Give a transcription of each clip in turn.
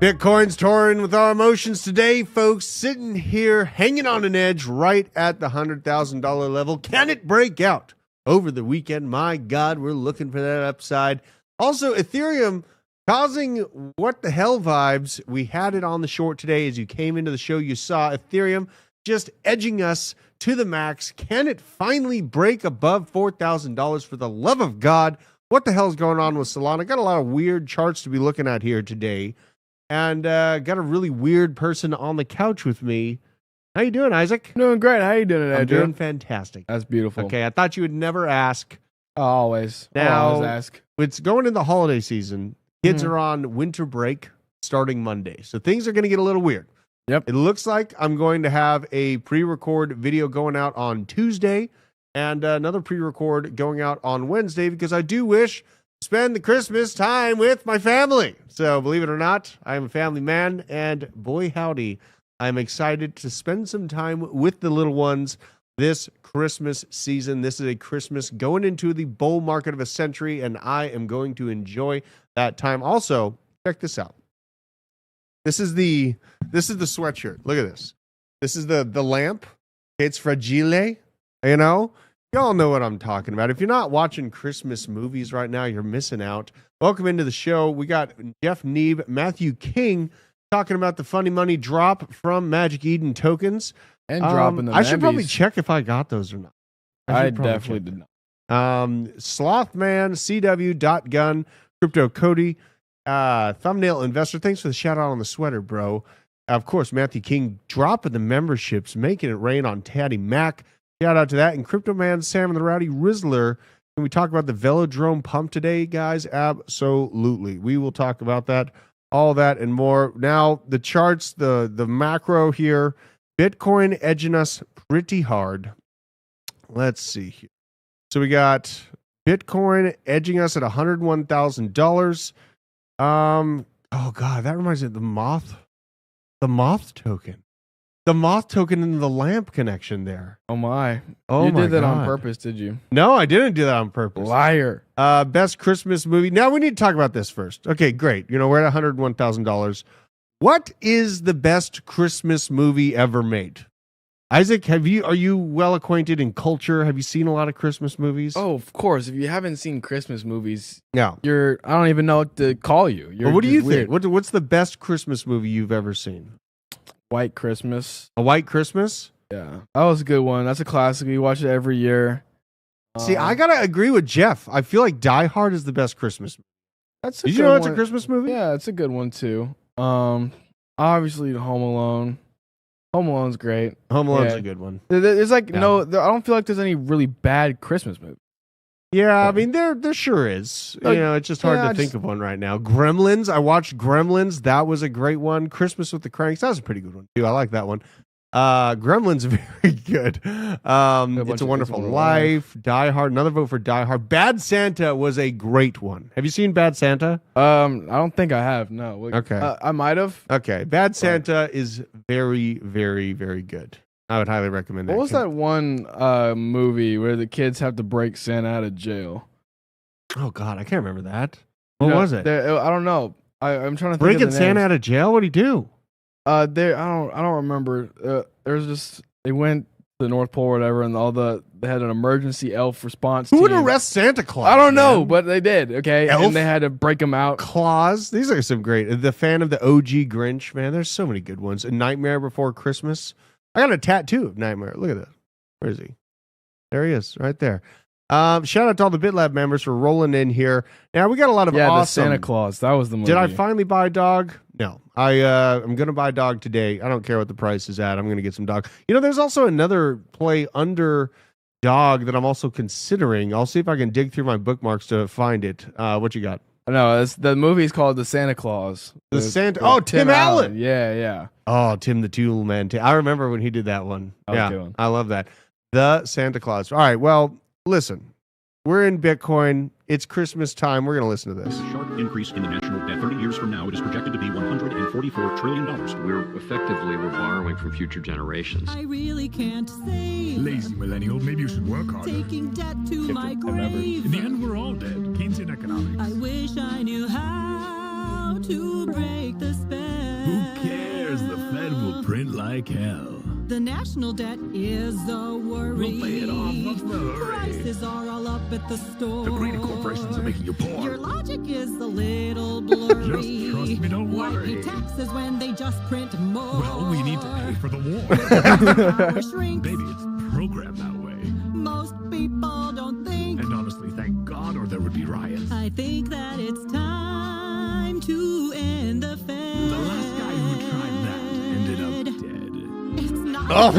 Bitcoin's touring with our emotions today, folks. Sitting here, hanging on an edge right at the $100,000 level. Can it break out over the weekend? My God, we're looking for that upside. Also, Ethereum causing what the hell vibes. We had it on the short today. As you came into the show, you saw Ethereum just edging us to the max. Can it finally break above $4,000 for the love of God? What the hell is going on with Solana? Got a lot of weird charts to be looking at here today. And got a really weird person on the couch with me. How you doing, Isaac? Doing great. How you doing today, I'm doing fantastic. That's beautiful. Okay, I thought you would never ask. Always. Now, Always ask. It's going in the holiday season. Kids are on winter break starting Monday. So things are going to get a little weird. Yep. It looks like I'm going to have a pre-record video going out on Tuesday and another pre-record going out on Wednesday because I do wish spend the Christmas time with my family. So believe it or not, I'm a family man, and boy howdy, I'm excited to spend some time with the little ones this Christmas season. This is a Christmas going into the bull market of a century, and I am going to enjoy that time. Also, check this out. This is the sweatshirt. Look at this. This is the lamp. It's fragile, you know? Y'all know what I'm talking about. If you're not watching Christmas movies right now, you're missing out. Welcome into the show. We got Jeff Neeb, Matthew King talking about the funny money drop from Magic Eden tokens. And dropping the I should probably check if I got those or not. I definitely did not. Slothman, CW.gun, Crypto Cody, Thumbnail Investor. Thanks for the shout out on the sweater, bro. Of course, Matthew King dropping the memberships, making it rain on Taddy Mac. Shout out to that. And Crypto Man, Sam and the Rowdy Rizzler. Can we talk about the Velodrome pump today, guys? Absolutely. We will talk about that, all that and more. Now, the charts, the macro here. Bitcoin edging us pretty hard. Let's see here. So we got Bitcoin edging us at $101,000. Oh God, that reminds me of the moth token. The moth token and the lamp connection there. Oh my. Oh you my did that God. on purpose, did you? No, I didn't do that on purpose. Liar. Best Christmas movie. Now we need to talk about this first. Okay, great. You know, we're at $101,000. What is the best Christmas movie ever made? Isaac, are you well acquainted in culture? Have you seen a lot of Christmas movies? Oh, of course. If you haven't seen Christmas movies, no. I don't even know what to call you. Well, what do you think? What's the best Christmas movie you've ever seen? White Christmas. A White Christmas? Yeah. That was a good one. That's a classic. We watch it every year. See, I got to agree with Jeff. I feel like Die Hard is the best Christmas movie. Did you know it's a Christmas movie? Yeah, it's a good one too. Obviously Home Alone. Home Alone's great. Home Alone's a good one. There's like I don't feel like there's any really bad Christmas movie. Yeah, I mean there sure is. You know, it's just hard to think of one right now. Gremlins. I watched Gremlins. That was a great one. Christmas with the Cranks. That was a pretty good one too. I like that one. Gremlins very good. It's a Wonderful Life. Die Hard. Another vote for Die Hard. Bad Santa was a great one. Have you seen Bad Santa? I don't think I have. No. Okay. I might have. Okay. Bad Santa is very, very, very good. I would highly recommend that. What was that one movie where the kids have to break Santa out of jail? Oh God, I can't remember that. What was it? I don't know. I'm trying to think breaking of the Santa names. out of jail. What'd he do? I don't remember. There's just they went to the North Pole or whatever, and they had an emergency elf response. Who would team. arrest Santa Claus? I don't know, but they did. Okay, Elf? And they had to break him out. Claus. These are some great. The fan of the OG Grinch, man. There's so many good ones. A Nightmare Before Christmas. I got a tattoo of Nightmare. Look at that. Where is he? There he is, right there. Shout out to all the BitLab members for rolling in here. Now we got a lot of awesome. The Santa Claus. That was the movie. Did I finally buy a dog? No. I'm gonna buy a dog today. I don't care what the price is at. I'm gonna get some dog. You know, there's also another play under dog that I'm also considering. I'll see if I can dig through my bookmarks to find it. What you got? No, the movie's called The Santa Claus. Tim Allen. Yeah. Oh, Tim the Tool Man. I remember when he did that one. One. I love that. The Santa Claus. All right, well, listen. We're in Bitcoin. It's Christmas time. We're going to listen to this. Sharp increase in the national debt. 30 years from now, it is projected to be $144 trillion. We're borrowing from future generations. I really can't say. Lazy millennial, maybe you should work harder. Taking debt to my grave. In the end, we're all dead. Keynesian economics. I wish I knew how to to break the spell. Who cares? The Fed will print like hell. The national debt is a worry. We'll pay it off. What's the hurry? Prices are all up at the store. The greedy corporations are making you poor. Your logic is a little blurry. Just trust me, don't Why worry. pay taxes when they just print more? Well, we need to pay for the war. Power shrinks. Baby, it's programmed that way. Most people don't think. And honestly, thank God or there would be riots. I think that it's time to end the Fed. The last guy who tried that ended up dead. It's not Oh.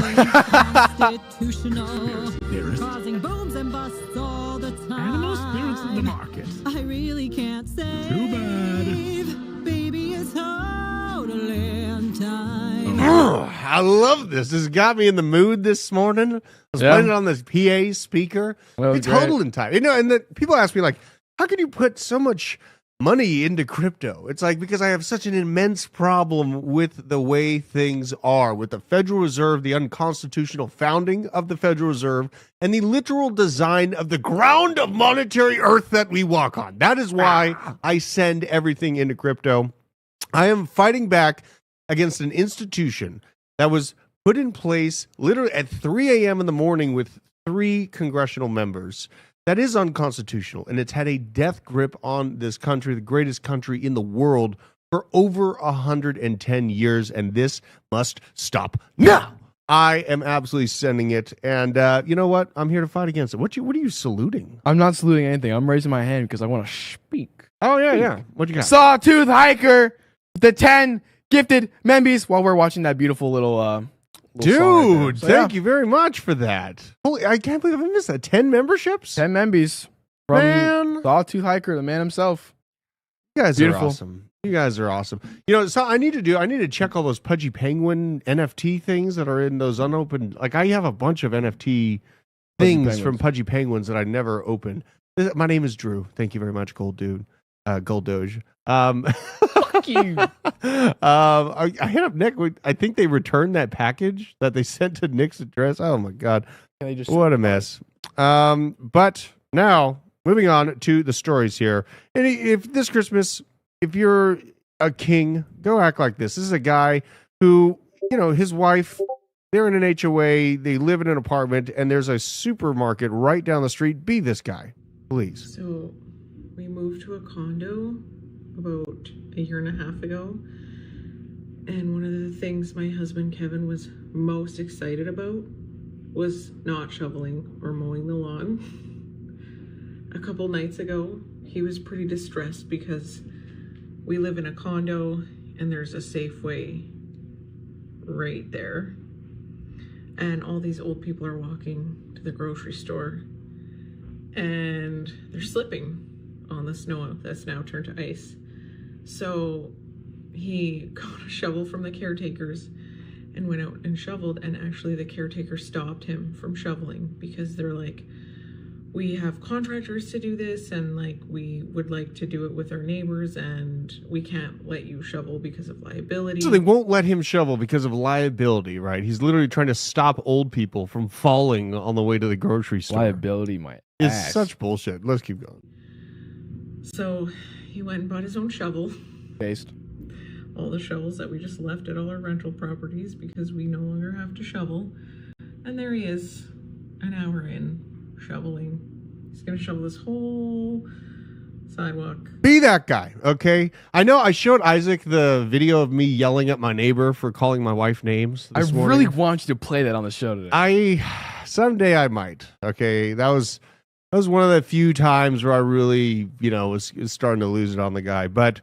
constitutional. Conspiracy theorist. Causing booms and busts all the time. Animal spirits in the market. I really can't say. Too bad. Baby, it's totally on time. I love this. This got me in the mood this morning. I was Yeah. playing it on this PA speaker. That was It's great. total in time. You know, and people ask me, like, how can you put so much money into crypto? It's like, because I have such an immense problem with the way things are, with the Federal Reserve, the unconstitutional founding of the Federal Reserve, and the literal design of the ground of monetary earth that we walk on. That is why I send everything into crypto. I am fighting back against an institution that was put in place literally at 3 a.m. in the morning with 3 congressional members. That is unconstitutional, and it's had a death grip on this country, the greatest country in the world, for over 110 years, and this must stop now. I am absolutely sending it, and you know what? I'm here to fight against it. What are you saluting? I'm not saluting anything. I'm raising my hand because I want to speak. Oh, yeah. What you got? Sawtooth hiker, the 10 gifted membies while we're watching that beautiful little song right Dude, there. So, thank you very much for that. Holy, I can't believe I missed that. 10 memberships? 10 membies from Man. Sawtooth hiker, the man himself. You guys Beautiful. are awesome. You guys are awesome. You know, so I need to check all those Pudgy Penguin NFT things that are in those unopened. Like, I have a bunch of NFT things Penguins. from Pudgy Penguins that I never opened. My name is Drew. Thank you very much, Gold Dude. Gold Doge. Fuck you. I hit up Nick. I think they returned that package that they sent to Nick's address. Oh my God. Can they just What a mess. But now, moving on to the stories here. And if this Christmas, if you're a king, go act like this. This is a guy who, you know, his wife, they're in an HOA, they live in an apartment, and there's a supermarket right down the street. Be this guy, please. So we moved to a condo about a year and a half ago. And one of the things my husband Kevin was most excited about was not shoveling or mowing the lawn. A couple nights ago, he was pretty distressed because we live in a condo and there's a Safeway right there. And all these old people are walking to the grocery store and they're slipping on the snow that's now turned to ice. So he got a shovel from the caretakers and went out and shoveled, and actually the caretaker stopped him from shoveling because they're like, we have contractors to do this and like we would like to do it with our neighbors and we can't let you shovel because of liability. So they won't let him shovel because of liability, right? He's literally trying to stop old people from falling on the way to the grocery store. liability, my It's ass. such bullshit. Let's keep going. So he went and bought his own shovel. based. All the shovels that we just left at all our rental properties because we no longer have to shovel. And there he is, an hour in, shoveling. He's gonna shovel this whole sidewalk. Be that guy, okay? I know I showed Isaac the video of me yelling at my neighbor for calling my wife names I this really morning. want you to play that on the show today. Someday I might, okay? That was one of the few times where I really, was starting to lose it on the guy. But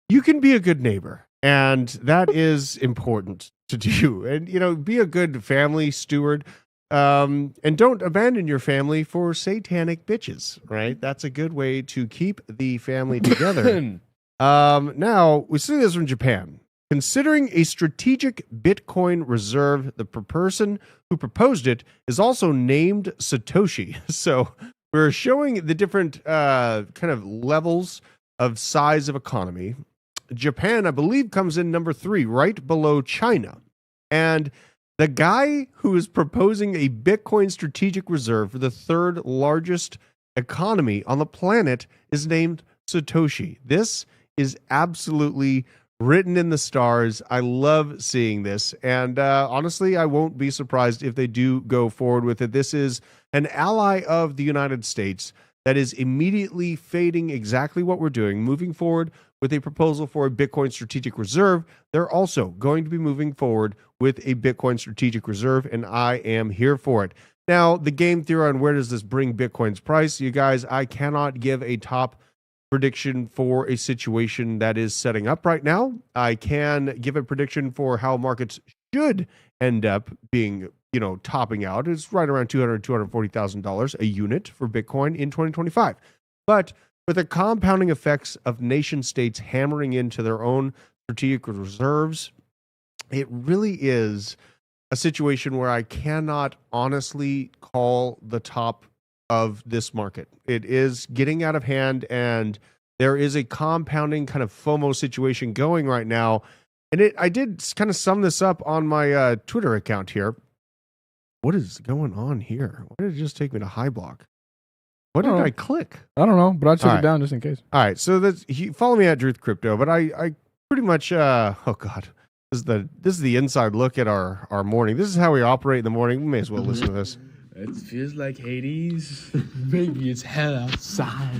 you can be a good neighbor, and that is important to do. And, be a good family steward. And don't abandon your family for satanic bitches, right? That's a good way to keep the family together. Now, we see this from Japan. Considering a strategic Bitcoin reserve, the person who proposed it is also named Satoshi. So we're showing the different kind of levels of size of economy. Japan, I believe, comes in number 3, right below China. And the guy who is proposing a Bitcoin strategic reserve for the 3rd largest economy on the planet is named Satoshi. This is absolutely written in the stars. I love seeing this. And honestly, I won't be surprised if they do go forward with it. This is an ally of the United States that is immediately fading exactly what we're doing, moving forward with a proposal for a Bitcoin strategic reserve. They're also going to be moving forward with a Bitcoin strategic reserve, and I am here for it. Now, the game theory on where does this bring Bitcoin's price? You guys, I cannot give a top prediction for a situation that is setting up right now. I can give a prediction for how markets should end up being, topping out. It's right around $240,000 a unit for Bitcoin in 2025. But with the compounding effects of nation states hammering into their own strategic reserves, it really is a situation where I cannot honestly call the top of this market. It is getting out of hand, and there is a compounding kind of FOMO situation going right now. And I did kind of sum this up on my Twitter account here. What is going on here? Why did it just take me to high block? What did I click? I don't know, but I took it down just in case. All right, so follow me at Druth Crypto, but I pretty much oh god, this is the inside look at our morning. This is how we operate in the morning. We may as well listen to this. It feels like Hades. Maybe it's hell outside.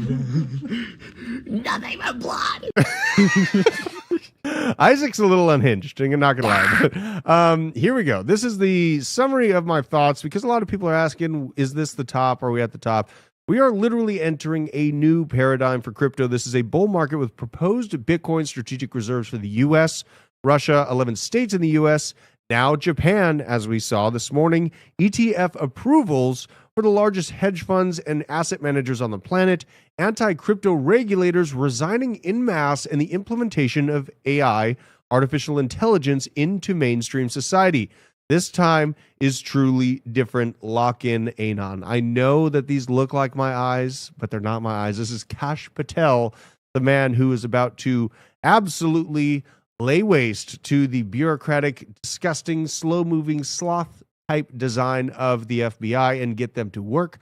Nothing but blood. Isaac's a little unhinged, I'm not gonna lie. But, here we go. This is the summary of my thoughts, because a lot of people are asking, is this the top? Are we at the top? We are literally entering a new paradigm for crypto. This is a bull market with proposed Bitcoin strategic reserves for the U.S., Russia, 11 states in the U.S., now Japan, as we saw this morning, ETF approvals for the largest hedge funds and asset managers on the planet, anti-crypto regulators resigning en masse, and the implementation of AI, artificial intelligence, into mainstream society. This time is truly different. Lock in Anon. I know that these look like my eyes, but they're not my eyes. This is Kash Patel, the man who is about to absolutely lay waste to the bureaucratic, disgusting, slow-moving, sloth-type design of the FBI and get them to work.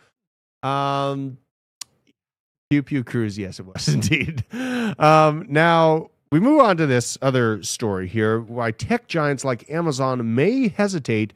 Pew Pew Cruise, yes, it was indeed. Now, we move on to this other story here, why tech giants like Amazon may hesitate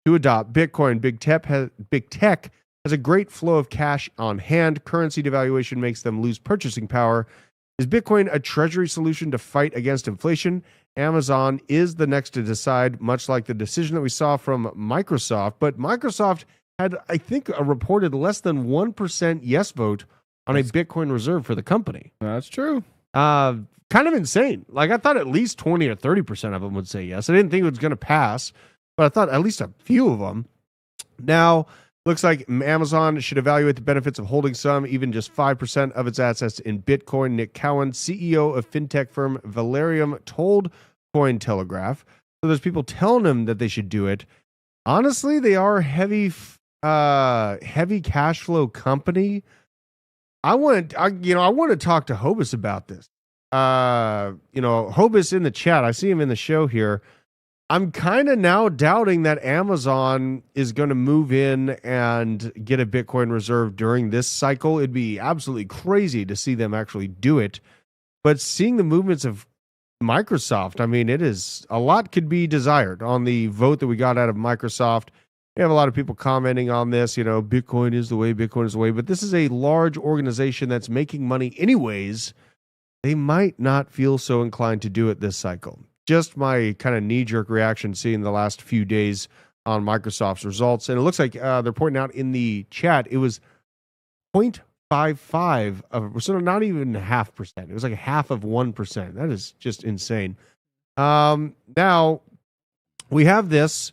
to adopt Bitcoin. Big tech has a great flow of cash on hand. Currency devaluation makes them lose purchasing power. Is Bitcoin a treasury solution to fight against inflation? Amazon is the next to decide, much like the decision that we saw from Microsoft. But Microsoft had, I think, a reported less than 1% yes vote on a Bitcoin reserve for the company. That's true. Kind of insane. Like, I thought at least 20 or 30% of them would say yes. I didn't think it was going to pass, but I thought at least a few of them. Now, looks like Amazon should evaluate the benefits of holding some, even just 5% of its assets in Bitcoin. Nick Cowan, CEO of fintech firm Valerium, told Cointelegraph. So there's people telling him that they should do it. Honestly, they are heavy cash flow company. I want to talk to Hobus about this. Hobus in the chat. I see him in the show here. I'm kind of now doubting that Amazon is going to move in and get a Bitcoin reserve during this cycle. It'd be absolutely crazy to see them actually do it. But seeing the movements of Microsoft, I mean, a lot could be desired on the vote that we got out of Microsoft. We have a lot of people commenting on this, Bitcoin is the way, Bitcoin is the way. But this is a large organization that's making money anyways. They might not feel so inclined to do it this cycle. Just my kind of knee-jerk reaction seeing the last few days on Microsoft's results. And it looks like they're pointing out in the chat, it was 0.55 so not even 0.5%. It was like a half of 1%. That is just insane. Now, we have this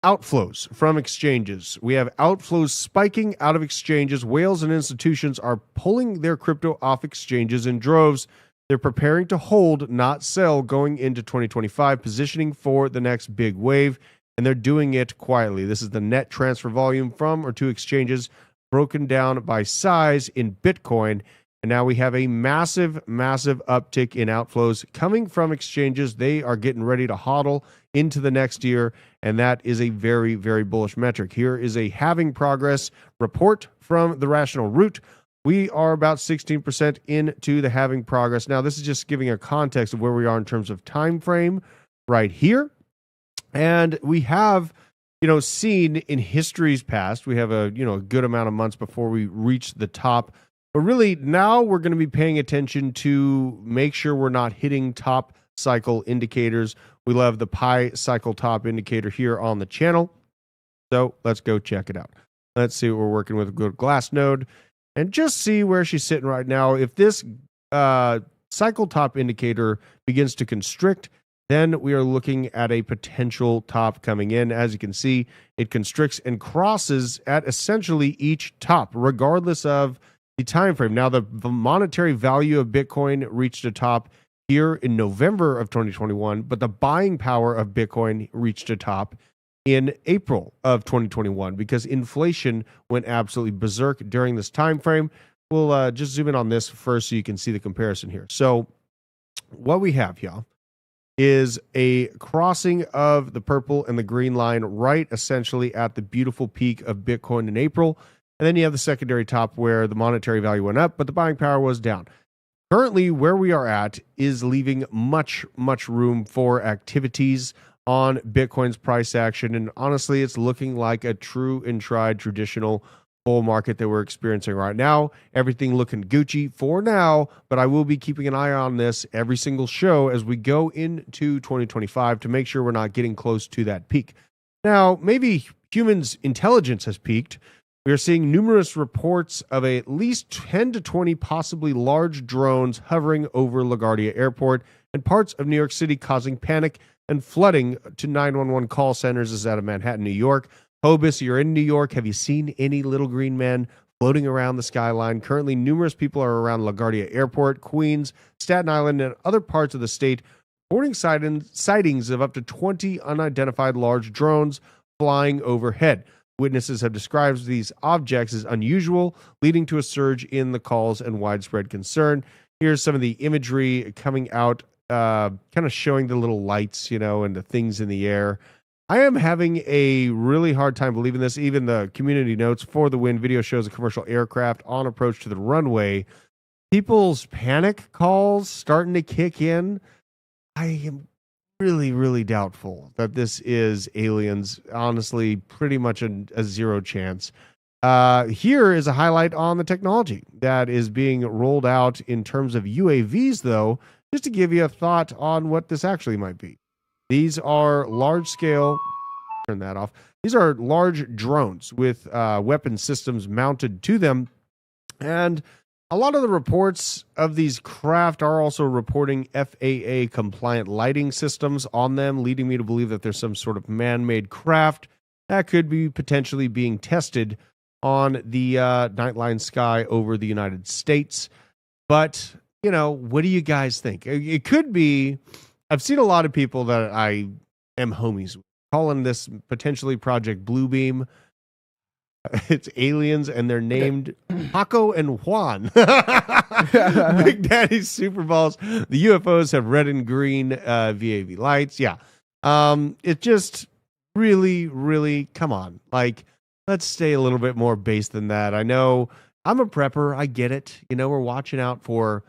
outflows from exchanges. We have outflows spiking out of exchanges. Whales and institutions are pulling their crypto off exchanges in droves. They're preparing to hold, not sell, going into 2025, positioning for the next big wave, and they're doing it quietly. This is the net transfer volume from or to exchanges broken down by size in Bitcoin, and now we have a massive, massive uptick in outflows coming from exchanges. They are getting ready to hodl into the next year, and that is a very, very bullish metric. Here is a halving progress report from the Rational Root. we are about 16% into the halving progress. Now, this is just giving a context of where we are in terms of time frame right here. And we have, seen in history's past, we have a good amount of months before we reach the top. But really, now we're going to be paying attention to make sure we're not hitting top cycle indicators. We love the pi cycle top indicator here on the channel. So let's go check it out. Let's see what we're working with. Go to Glassnode and just see where she's sitting right now. If this cycle top indicator begins to constrict, then we are looking at a potential top coming in. As you can see, it constricts and crosses at essentially each top, regardless of the time frame. Now, the monetary value of Bitcoin reached a top here in November of 2021, but the buying power of Bitcoin reached a top in April of 2021 because inflation went absolutely berserk during this time frame. We'll just zoom in on this first so you can see the comparison here. So what we have here is a crossing of the purple and the green line right essentially at the beautiful peak of Bitcoin in April. And then you have the secondary top where the monetary value went up, but the buying power was down. Currently, where we are at is leaving much room for activities on Bitcoin's price action. And honestly, it's looking like a true and tried traditional bull market that we're experiencing right now. Everything looking Gucci for now, but I will be keeping an eye on this every single show as we go into 2025 to make sure we're not getting close to that peak. Now, maybe humans' intelligence has peaked. We are seeing numerous reports of at least 10 to 20 possibly large drones hovering over LaGuardia Airport and parts of New York City, causing panic and flooding to 911 call centers. This is out of Manhattan, New York. Hobus, you're in New York. Have you seen any little green men floating around the skyline? Currently, numerous people are around LaGuardia Airport, Queens, Staten Island, and other parts of the state, reporting sightings of up to 20 unidentified large drones flying overhead. Witnesses have described these objects as unusual, leading to a surge in the calls and widespread concern. Here's some of the imagery coming out, kind of showing the little lights, and the things in the air. I am having a really hard time believing this. Even the community notes for the win video shows a commercial aircraft on approach to the runway. People's panic calls starting to kick in. I am really doubtful that this is aliens. Honestly, pretty much a zero chance. Here is a highlight on the technology that is being rolled out in terms of UAVs, though, just to give you a thought on what this actually might be. These are large scale, turn that off. These are large drones with weapon systems mounted to them. And a lot of the reports of these craft are also reporting FAA compliant lighting systems on them, leading me to believe that there's some sort of man-made craft that could be potentially being tested on the nightline sky over the United States. But, what do you guys think? It could be, I've seen a lot of people that I am homies with calling this potentially Project Bluebeam. It's aliens, and they're named Paco and Juan. Big Daddy's Super Balls. The UFOs have red and green VAV lights. Yeah. It just really, come on. Like, let's stay a little bit more base than that. I know I'm a prepper. I get it. We're watching out for,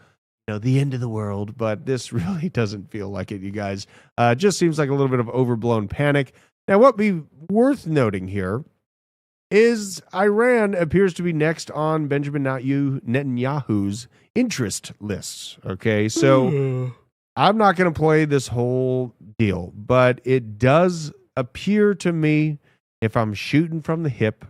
the end of the world, but this really doesn't feel like it, you guys. Just seems like a little bit of overblown panic. Now, what be worth noting here is Iran appears to be next on Benjamin Netanyahu's interest lists. Okay, so I'm not going to play this whole deal, but it does appear to me, if I'm shooting from the hip,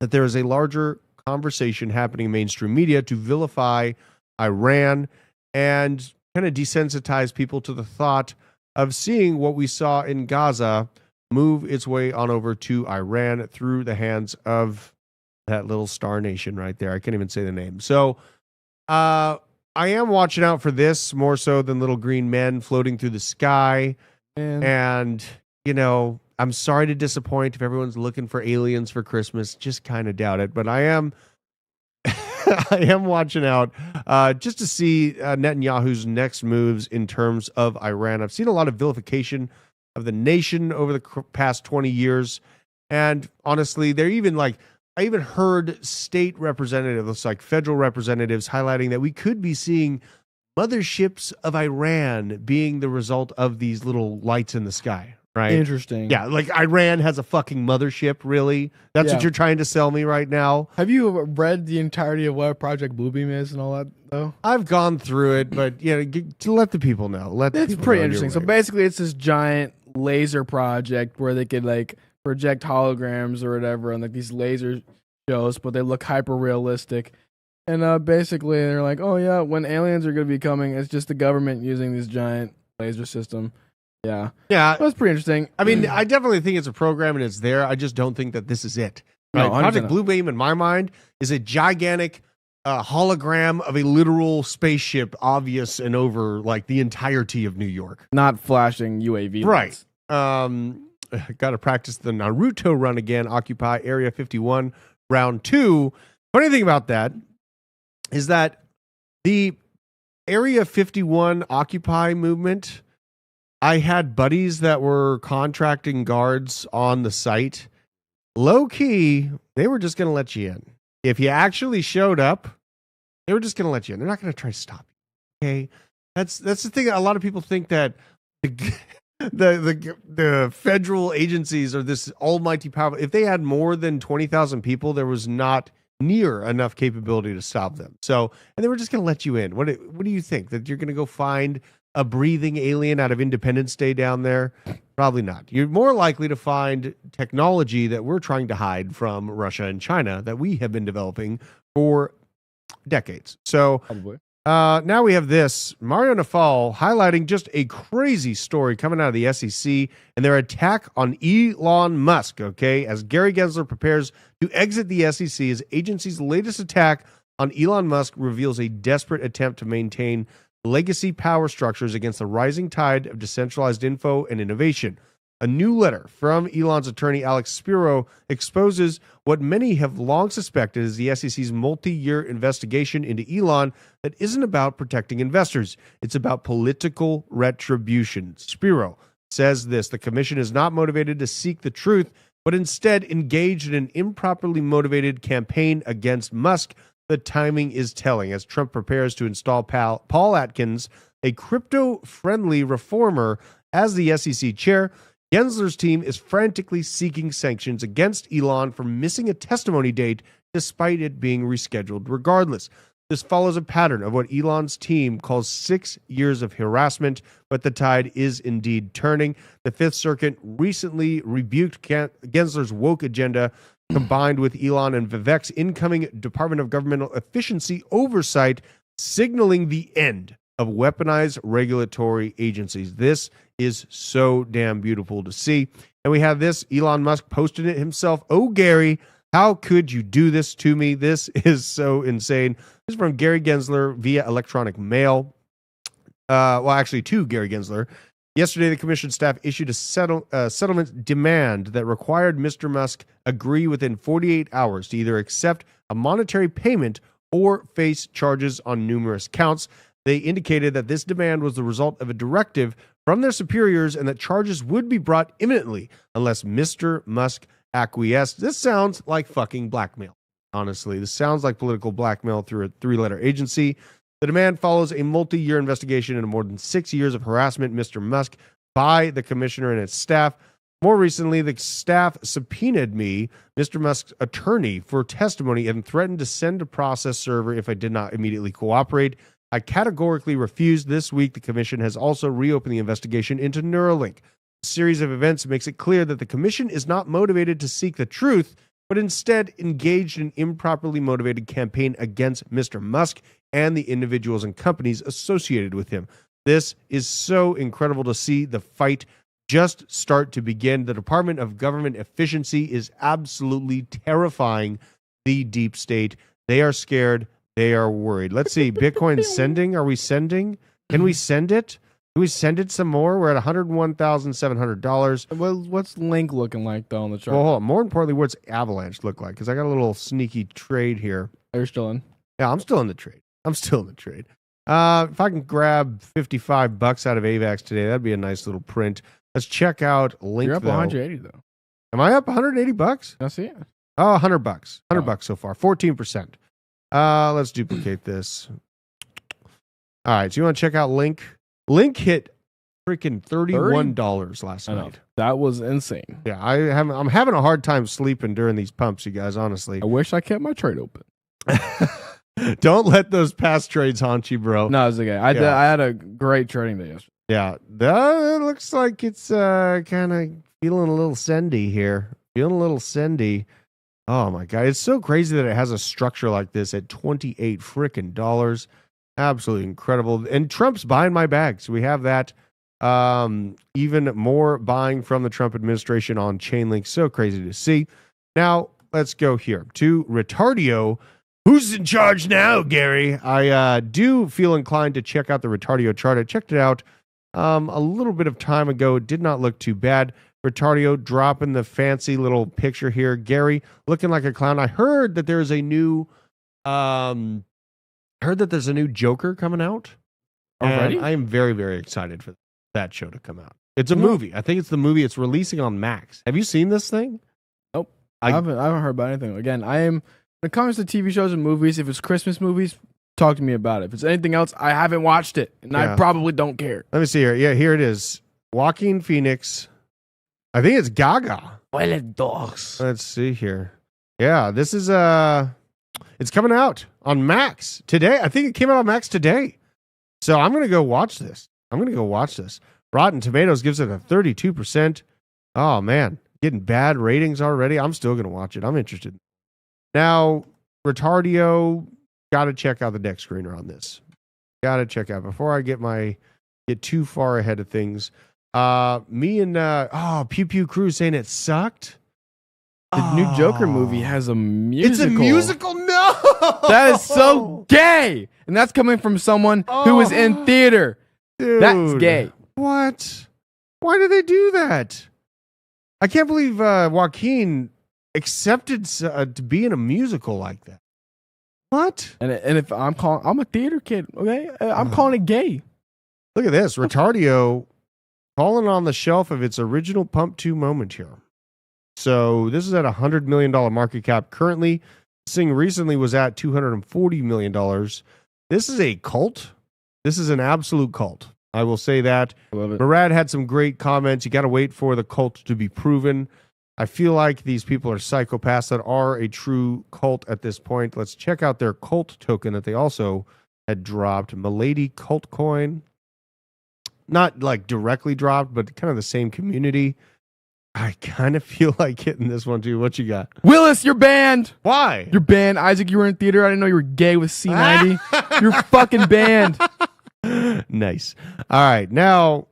that there is a larger conversation happening in mainstream media to vilify Iran and kind of desensitize people to the thought of seeing what we saw in Gaza move its way on over to Iran through the hands of that little star nation right there. I can't even say the name. So I am watching out for this more so than little green men floating through the sky. And, I'm sorry to disappoint if everyone's looking for aliens for Christmas. Just kind of doubt it. But I am I am watching out just to see Netanyahu's next moves in terms of Iran. I've seen a lot of vilification of the nation over the past 20 years. And honestly, they're even like, I even heard state representatives, like federal representatives, highlighting that we could be seeing motherships of Iran being the result of these little lights in the sky, right? Interesting. Yeah, like Iran has a fucking mothership, really? That's Yeah. what you're trying to sell me right now? Have you read the entirety of what Project Bluebeam is and all that, though? I've gone through it, but to let the people know. It's pretty interesting. So basically, it's this giant laser project where they could like project holograms or whatever on like these laser shows, but they look hyper realistic. And basically, they're like, oh yeah, when aliens are going to be coming, it's just the government using this giant laser system. Yeah, that's pretty interesting. I mean, I definitely think it's a program and it's there. I just don't think that this is it. No, Right? Project 100%. Bluebeam, in my mind, is a gigantic hologram of a literal spaceship, obvious and over like the entirety of New York. Not flashing UAV lights. Right. Got to practice the Naruto run again. Occupy Area 51, round 2. Funny thing about that is that the Area 51 Occupy movement, I had buddies that were contracting guards on the site. Low key, they were just going to let you in. If you actually showed up, they were just going to let you in. They're not going to try to stop you. Okay, that's the thing. A lot of people think that the federal agencies are this almighty power. If they had more than 20,000 people, there was not near enough capability to stop them. So, and they were just going to let you in. What do you think? That you're going to go find a breathing alien out of Independence Day down there? Probably not. You're more likely to find technology that we're trying to hide from Russia and China that we have been developing for decades. So Probably. now we have this Mario Nafal highlighting just a crazy story coming out of the SEC and their attack on Elon Musk. Okay, as Gary Gensler prepares to exit the SEC, his agency's latest attack on Elon Musk reveals a desperate attempt to maintain legacy power structures against the rising tide of decentralized info and innovation. A new letter from Elon's attorney, Alex Spiro, exposes what many have long suspected is the SEC's multi-year investigation into Elon that isn't about protecting investors. It's about political retribution. Spiro says this: the commission is not motivated to seek the truth, but instead engaged in an improperly motivated campaign against Musk. The timing is telling as Trump prepares to install Paul Atkins, a crypto-friendly reformer, as the SEC chair. Gensler's team is frantically seeking sanctions against Elon for missing a testimony date despite it being rescheduled regardless. This follows a pattern of what Elon's team calls 6 years of harassment, but the tide is indeed turning. The Fifth Circuit recently rebuked Gensler's woke agenda, combined with Elon and Vivek's incoming Department of Governmental Efficiency oversight, signaling the end of weaponized regulatory agencies. This is so damn beautiful to see. And we have this, Elon Musk posted it himself. Oh, Gary, how could you do this to me? This is so insane. This is from Gary Gensler via electronic mail. Well, actually, to Gary Gensler. Yesterday, the commission staff issued a settlement demand that required Mr. Musk agree within 48 hours to either accept a monetary payment or face charges on numerous counts. They indicated that this demand was the result of a directive from their superiors and that charges would be brought imminently unless Mr. Musk acquiesced. This sounds like fucking blackmail. Honestly, this sounds like political blackmail through a 3-letter agency. The demand follows a multi-year investigation into more than 6 years of harassment Mr. Musk by the commissioner and its staff. More recently, the staff subpoenaed me, Mr. Musk's attorney, for testimony and threatened to send a process server if I did not immediately cooperate. I categorically refused. This week, the commission has also reopened the investigation into Neuralink. A series of events makes it clear that the commission is not motivated to seek the truth, but instead engaged in an improperly motivated campaign against Mr. Musk and the individuals and companies associated with him. This is so incredible to see the fight just start to begin. The Department of Government Efficiency is absolutely terrifying the deep state. They are scared. They are worried. Let's see. Bitcoin sending. Are we sending? Can we send it? Can we send it some more? We're at $101,700. Well, what's Link looking like, though, on the chart? Well, hold on. More importantly, what's Avalanche look like? Because I got a little sneaky trade here. You're still in. Yeah, I'm still in the trade. If I can grab $55 out of AVAX today, that'd be a nice little print. Let's check out Link. You're up though. 180, though. Am I up $180? I see it. Oh, $100. $100 so far. 14%. Let's duplicate this. All right. So you want to check out Link? Link hit freaking $31 last night. That was insane. Yeah, I'm having a hard time sleeping during these pumps, you guys, honestly. I wish I kept my trade open. Don't let those past trades haunt you, bro. No, it's okay. I had a great trading day yesterday. Yeah, that looks like it's kind of feeling a little sendy here. Feeling a little sendy. Oh my God, it's so crazy that it has a structure like this at $28 freaking dollars. Absolutely incredible. And Trump's buying my bags. We have that. Even more buying from the Trump administration on Chainlink. So crazy to see. Now let's go here to Retardio. Who's in charge now, Gary? I do feel inclined to check out the Retardio chart. I checked it out a little bit of time ago. It did not look too bad. Retardio dropping the fancy little picture here. Gary looking like a clown. I heard that there's a new Joker coming out. Already? I am very, very excited for that show to come out. It's a movie. I think it's the movie. It's releasing on Max. Have you seen this thing? Nope. I haven't heard about anything. Again, when it comes to TV shows and movies, if it's Christmas movies, talk to me about it. If it's anything else, I haven't watched it, and I probably don't care. Let me see here. Yeah, here it is. Joaquin Phoenix. I think it's Gaga. Let's see here. Yeah, this is it's coming out on Max today. I think it came out on Max today. So I'm gonna go watch this. Rotten Tomatoes gives it a 32%. Oh man, getting bad ratings already. I'm still gonna watch it. I'm interested. Now, Retardio, gotta check out the deck screener on this. Gotta check out before I get too far ahead of things. Me and Pew Pew Crew saying it sucked. The new Joker movie has a musical. It's a musical? No! That is so gay! And that's coming from someone who was in theater. Dude, that's gay. What? Why did they do that? I can't believe Joaquin accepted to be in a musical like that. What? And if I'm a theater kid, okay? I'm calling it gay. Look at this. Retardio falling on the shelf of its original Pump 2 moment here. So this is at $100 million market cap. Currently, this thing recently was at $240 million. This is a cult. This is an absolute cult. I will say that. I love it. Morehead had some great comments. You got to wait for the cult to be proven. I feel like these people are psychopaths that are a true cult at this point. Let's check out their cult token that they also had dropped. Milady Cult Coin. Not like directly dropped, but kind of the same community. I kind of feel like hitting this one too. What you got? Willis, you're banned. Why? You're banned. Isaac, you were in theater. I didn't know you were gay with C90. You're fucking banned. Nice. All right. Now,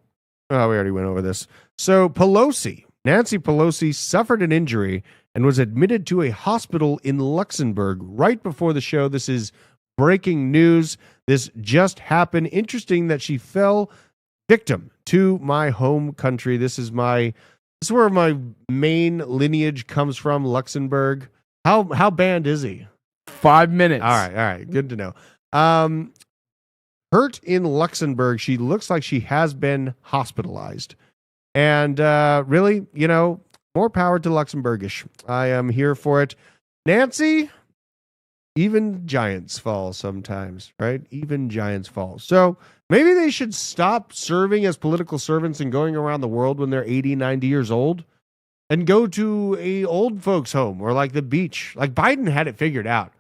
we already went over this. So Nancy Pelosi suffered an injury and was admitted to a hospital in Luxembourg right before the show. This is breaking news. This just happened. Interesting that she fell victim to my home country. This is where my main lineage comes from, Luxembourg. How banned is he? 5 minutes. All right. Good to know. Hurt in Luxembourg. She looks like she has been hospitalized. And really, more power to Luxembourgish. I am here for it. Nancy, even giants fall sometimes, right? Even giants fall. So maybe they should stop serving as political servants and going around the world when they're 80, 90 years old and go to a old folks home or like the beach. Like Biden had it figured out.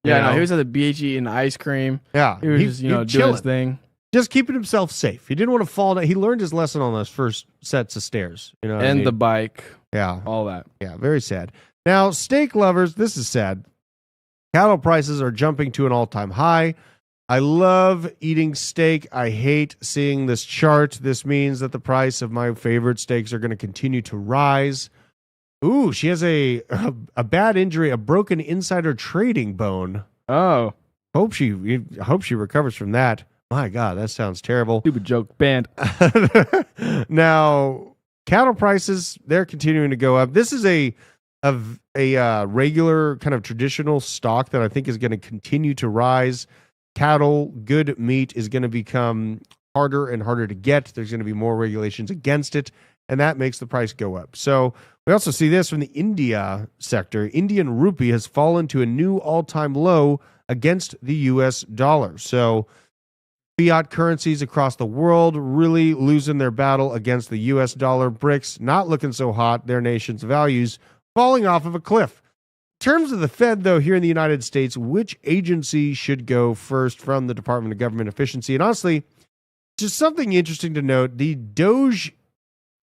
Yeah, no, he was at the beach eating ice cream. Yeah. He was just, doing his thing. Just keeping himself safe. He didn't want to fall down. He learned his lesson on those first sets of stairs. And the bike. Yeah. All that. Yeah, very sad. Now, steak lovers, this is sad. Cattle prices are jumping to an all-time high. I love eating steak. I hate seeing this chart. This means that the price of my favorite steaks are going to continue to rise. Ooh, she has a bad injury, a broken insider trading bone. Oh. Hope she recovers from that. My God, that sounds terrible. Stupid joke. Banned. Now, cattle prices, they're continuing to go up. This is a regular kind of traditional stock that I think is going to continue to rise. Cattle, good meat is going to become harder and harder to get. There's going to be more regulations against it. and that makes the price go up. So we also see this from the India sector. Indian rupee has fallen to a new all-time low against the US dollar. So fiat currencies across the world really losing their battle against the US dollar. BRICS not looking so hot, their nation's values falling off of a cliff. In terms of the Fed, though, here in the United States, which agency should go first from the Department of Government Efficiency? And honestly, just something interesting to note, the Doge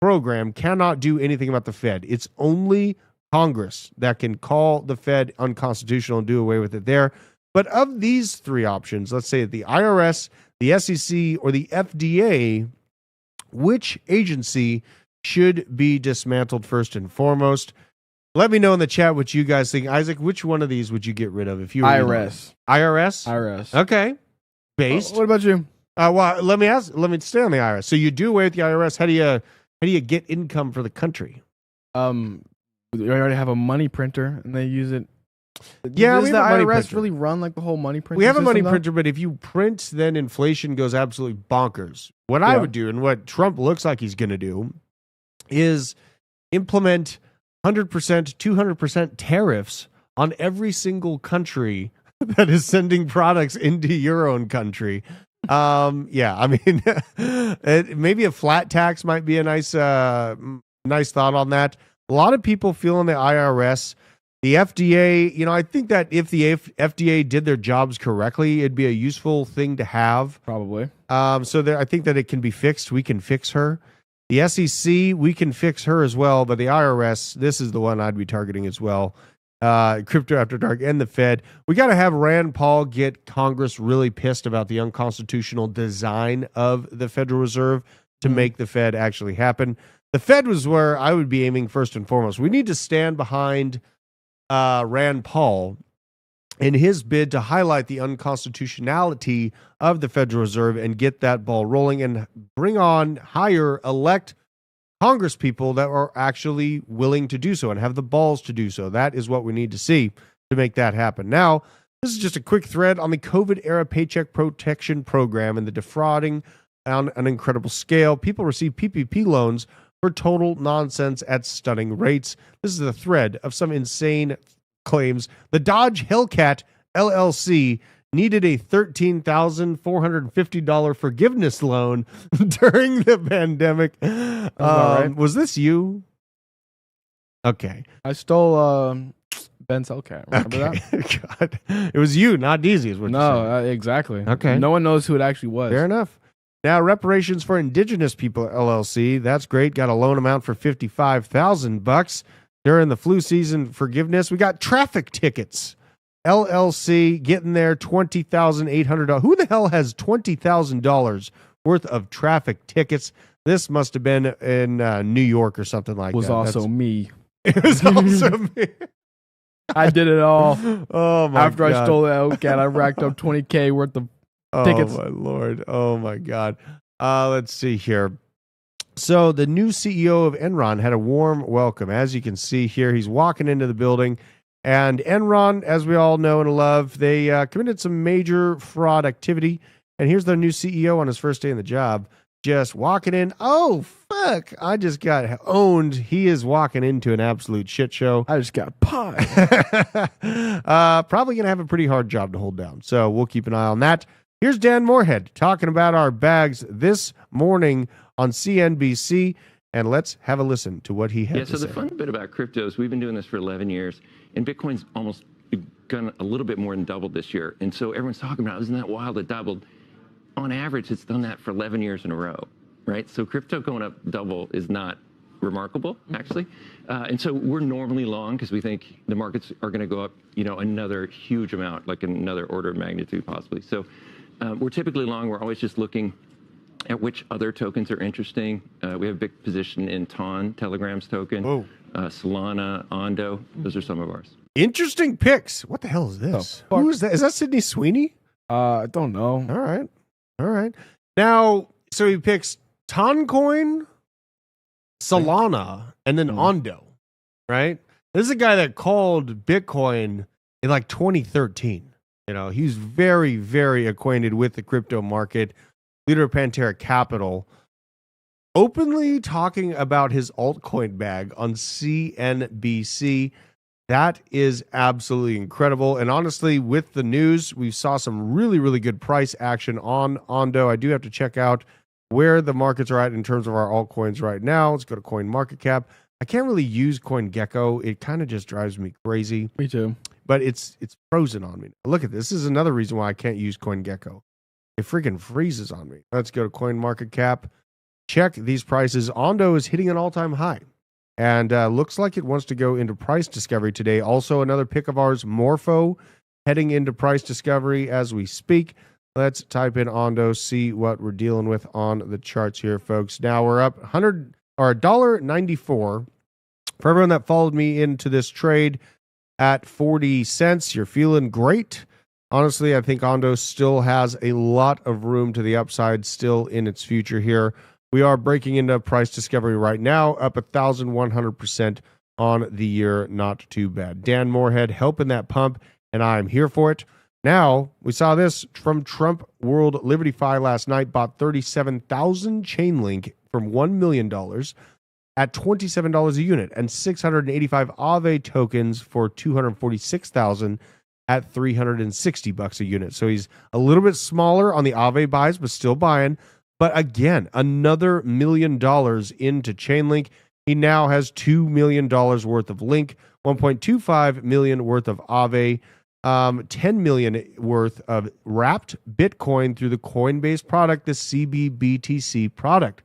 program cannot do anything about the Fed. It's only Congress that can call the Fed unconstitutional and do away with it there. But of these three options, let's say the IRS, the SEC, or the FDA, which agency should be dismantled first and foremost? Let me know in the chat what you guys think. Isaac, which one of these would you get rid of if you were IRS? IRS? Okay. Based. What about you? Well, let me stay on the IRS. So you do away with the IRS. How do you get income for the country? We already have a money printer and they use it. Yeah, does we the have a money IRS printer. really run like the whole money printer? We have a money system, though? printer, but if you print, then inflation goes absolutely bonkers. What I would do, and what Trump looks like he's going to do, is implement 100%, 200% tariffs on every single country that is sending products into your own country. Yeah, I mean, maybe a flat tax might be a nice thought on that. A lot of people feel in the IRS, the FDA, I think that if the FDA did their jobs correctly, it'd be a useful thing to have. Probably. So I think that it can be fixed. We can fix her. The SEC, we can fix her as well. But the IRS, this is the one I'd be targeting as well. Crypto After Dark and the Fed. We got to have Rand Paul get Congress really pissed about the unconstitutional design of the Federal Reserve to make the Fed actually happen. The Fed was where I would be aiming first and foremost. We need to stand behind Rand Paul in his bid to highlight the unconstitutionality of the Federal Reserve and get that ball rolling and bring on, elect Congress people that are actually willing to do so and have the balls to do so. That is what we need to see to make that happen. Now, this is just a quick thread on the COVID-era Paycheck Protection Program and the defrauding on an incredible scale. People receive PPP loans for total nonsense at stunning rates. This is the thread of some insane claims. The Dodge Hellcat LLC needed a $13,450 forgiveness loan during the pandemic. Right. Was this you? Okay. I stole Ben's Hellcat. Remember that? God. It was you, not Deezy, is what you're saying. No, exactly. Okay. No one knows who it actually was. Fair enough. Now, Reparations for Indigenous People LLC. That's great. Got a loan amount for $55,000 during the flu season. Forgiveness. We got traffic tickets. LLC getting there, $20,800. Who the hell has $20,000 worth of traffic tickets? This must have been in New York or something like that. Was also me. It was also me. I did it all. Oh my After God. I stole the Hellcat, I racked up $20K worth of tickets. Oh my Lord. Oh my God. Let's see here. So the new CEO of Enron had a warm welcome. As you can see here, he's walking into the building. And Enron, as we all know and love, they committed some major fraud activity. And here's their new CEO on his first day in the job, just walking in. Oh, fuck. I just got owned. He is walking into an absolute shit show. I just got pie. Probably going to have a pretty hard job to hold down. So we'll keep an eye on that. Here's Dan Morehead talking about our bags this morning on CNBC. And let's have a listen to what he had to say. Yeah, so the fun bit about crypto is we've been doing this for 11 years, and Bitcoin's almost gone a little bit more than doubled this year. And so everyone's talking about, isn't that wild, it doubled? On average, it's done that for 11 years in a row, right? So crypto going up double is not remarkable, actually. And so we're normally long because we think the markets are going to go up, another huge amount, like another order of magnitude possibly. So we're typically long. We're always just looking at which other tokens are interesting. We have a big position in Telegram's token, Solana, Ondo. Those are some of ours. Interesting picks. What the hell is this? Who is that? Is that Sydney Sweeney? I don't know. All right. Now, so he picks Toncoin, Solana, and then Ondo, right? This is a guy that called Bitcoin in like 2013. He's very, very acquainted with the crypto market. Leader of Pantera Capital. openly talking about his altcoin bag on CNBC. That is absolutely incredible. And honestly, with the news, we saw some really, really good price action on Ondo. I do have to check out where the markets are at in terms of our altcoins right now. Let's go to Coin Market Cap. I can't really use CoinGecko. It kind of just drives me crazy. Me too. But it's frozen on me. Look at this. This is another reason why I can't use CoinGecko. It freaking freezes on me. Let's go to Coin Market Cap. Check these prices. Ondo is hitting an all-time high. And looks like it wants to go into price discovery today. Also, another pick of ours, Morpho, heading into price discovery as we speak. Let's type in Ondo, see what we're dealing with on the charts here, folks. Now we're up $1.94 for everyone that followed me into this trade at 40 cents. You're feeling great. Honestly, I think Ondo still has a lot of room to the upside still in its future here. We are breaking into price discovery right now, up 1,100% on the year. Not too bad. Dan Morehead helping that pump, and I'm here for it. Now, we saw this from Trump World Liberty Fi last night, bought 37,000 Chainlink from $1 million at $27 a unit, and 685 Aave tokens for 246,000 at $360 a unit. So he's a little bit smaller on the Aave buys, but still buying. But again, another $1 million into Chainlink. He now has $2 million worth of Link, 1.25 million worth of Aave, 10 million worth of wrapped Bitcoin through the Coinbase product, the CBBTC product.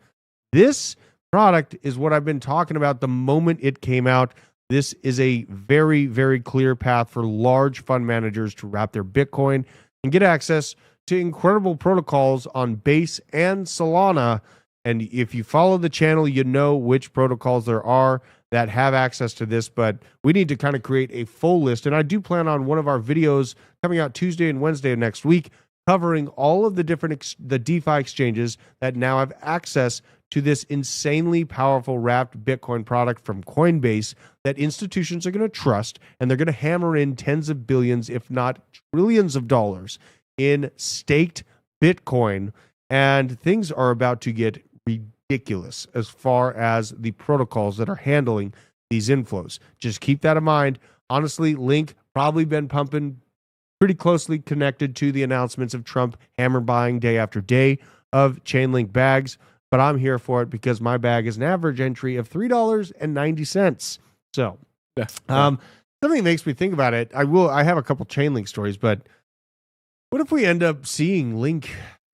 This product is what I've been talking about the moment it came out. This is a very, very clear path for large fund managers to wrap their Bitcoin and get access to incredible protocols on Base and Solana. And if you follow the channel, you know which protocols there are that have access to this, but we need to kind of create a full list. And I do plan on one of our videos coming out Tuesday and Wednesday of next week, covering all of the different the DeFi exchanges that now have access to this insanely powerful wrapped Bitcoin product from Coinbase that institutions are going to trust, and they're going to hammer in tens of billions, if not trillions of dollars in staked Bitcoin. And things are about to get ridiculous as far as the protocols that are handling these inflows. Just keep that in mind. Honestly, Link probably been pumping pretty closely connected to the announcements of Trump hammer buying day after day of Chainlink bags. But I'm here for it because my bag is an average entry of $3.90. So, something makes me think about it. I have a couple Chainlink stories, but what if we end up seeing Link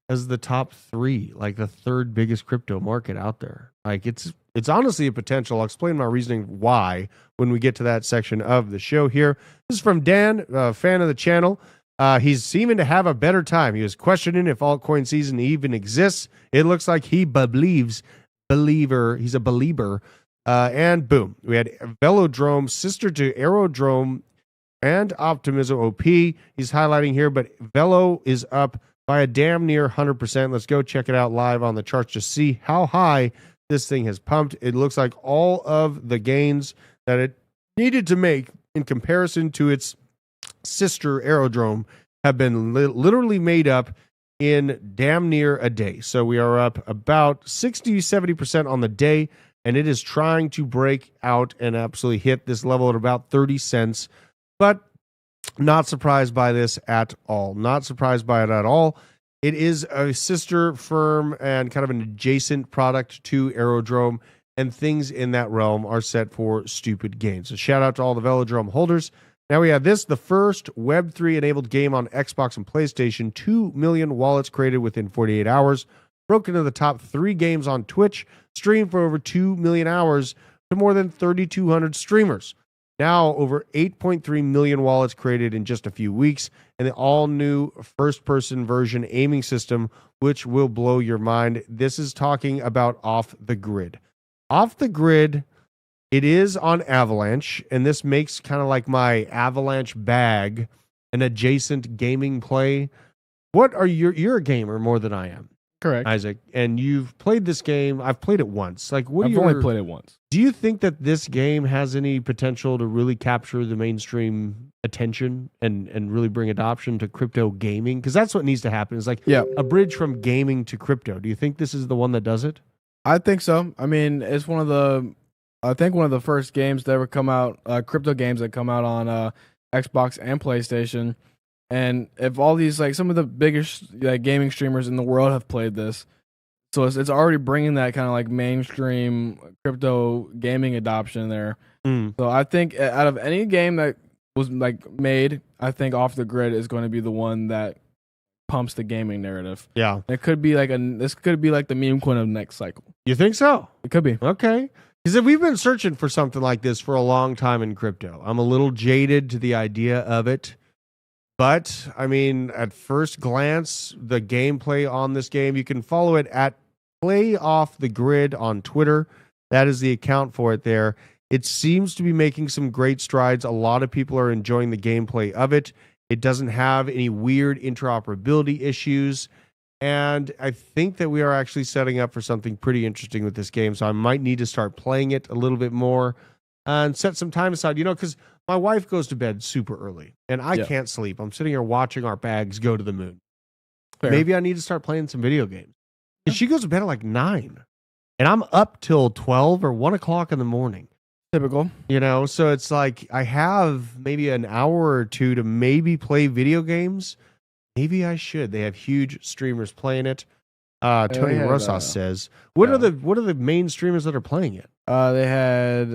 as the top three, like the third biggest crypto market out there? Like it's honestly a potential. I'll explain my reasoning why when we get to that section of the show here. This is from Dan, a fan of the channel. He's seeming to have a better time. He was questioning if altcoin season even exists. It looks like he believes. He's a believer. And boom, we had Velodrome, sister to Aerodrome and Optimism OP. He's highlighting here, but Velo is up by a damn near 100%. Let's go check it out live on the charts to see how high this thing has pumped. It looks like all of the gains that it needed to make in comparison to its sister Aerodrome have been literally made up in damn near a day. So we are up about 60-70% on the day, and it is trying to break out and absolutely hit this level at about 30 cents. But not surprised by this at all. Not surprised by it at all. It is a sister firm and kind of an adjacent product to Aerodrome, and things in that realm are set for stupid gains. So shout out to all the Velodrome holders. Now we have this, the first Web3 enabled game on Xbox and PlayStation. 2 million wallets created within 48 hours. Broke into the top 3 games on Twitch. Streamed for over 2 million hours to more than 3,200 streamers. Now over 8.3 million wallets created in just a few weeks. And the all-new first-person version aiming system, which will blow your mind. This is talking about Off the Grid. Off the Grid, it is on Avalanche, and this makes kind of like my Avalanche bag an adjacent gaming play. You're a gamer more than I am. Correct. Isaac, and you've played this game. I've played it once. Like, I've only played it once. Do you think that this game has any potential to really capture the mainstream attention and really bring adoption to crypto gaming? Because that's what needs to happen. Is like a bridge from gaming to crypto. Do you think this is the one that does it? I think so. I mean, it's one of the first games that ever come out, crypto games that come out on Xbox and PlayStation. And if all these, like, some of the biggest gaming streamers in the world have played this, so it's already bringing that kind of like mainstream crypto gaming adoption there. So I think out of any game that was like made, I think Off the Grid is going to be the one that pumps the gaming narrative. Yeah. It could be like this could be like the meme coin of next cycle. You think so? It could be. Okay. Because we've been searching for something like this for a long time in crypto. I'm a little jaded to the idea of it. But, I mean, at first glance, the gameplay on this game, you can follow it at Play Off the Grid on Twitter. That is the account for it there. It seems to be making some great strides. A lot of people are enjoying the gameplay of it. It doesn't have any weird interoperability issues. And I think that we are actually setting up for something pretty interesting with this game. So I might need to start playing it a little bit more and set some time aside, because my wife goes to bed super early and I can't sleep. I'm sitting here watching our bags go to the moon. Fair. Maybe I need to start playing some video games. And she goes to bed at like 9 and I'm up till 12 or 1 o'clock in the morning. Typical. So it's like I have maybe an hour or two to maybe play video games. Maybe I should. They have huge streamers playing it. Tony Rosas says, what are the main streamers that are playing it? They had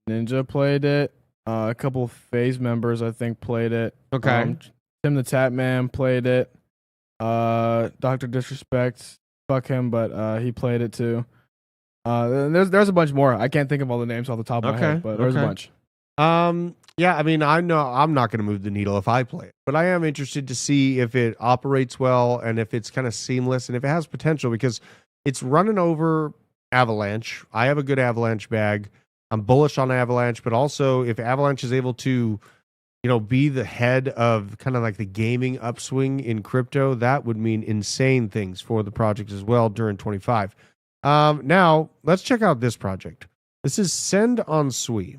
Ninja played it. A couple of FaZe members, I think, played it. Okay. Tim the Tatman played it. Dr. Disrespect, fuck him, but he played it too. There's a bunch more. I can't think of all the names off the top of my head, but there's a bunch. Yeah, I mean, I know I'm not going to move the needle if I play it, but I am interested to see if it operates well and if it's kind of seamless and if it has potential because it's running over Avalanche. I have a good Avalanche bag. I'm bullish on Avalanche, but also if Avalanche is able to, be the head of kind of like the gaming upswing in crypto, that would mean insane things for the project as well during 25. Now, let's check out this project. This is Send on Sui.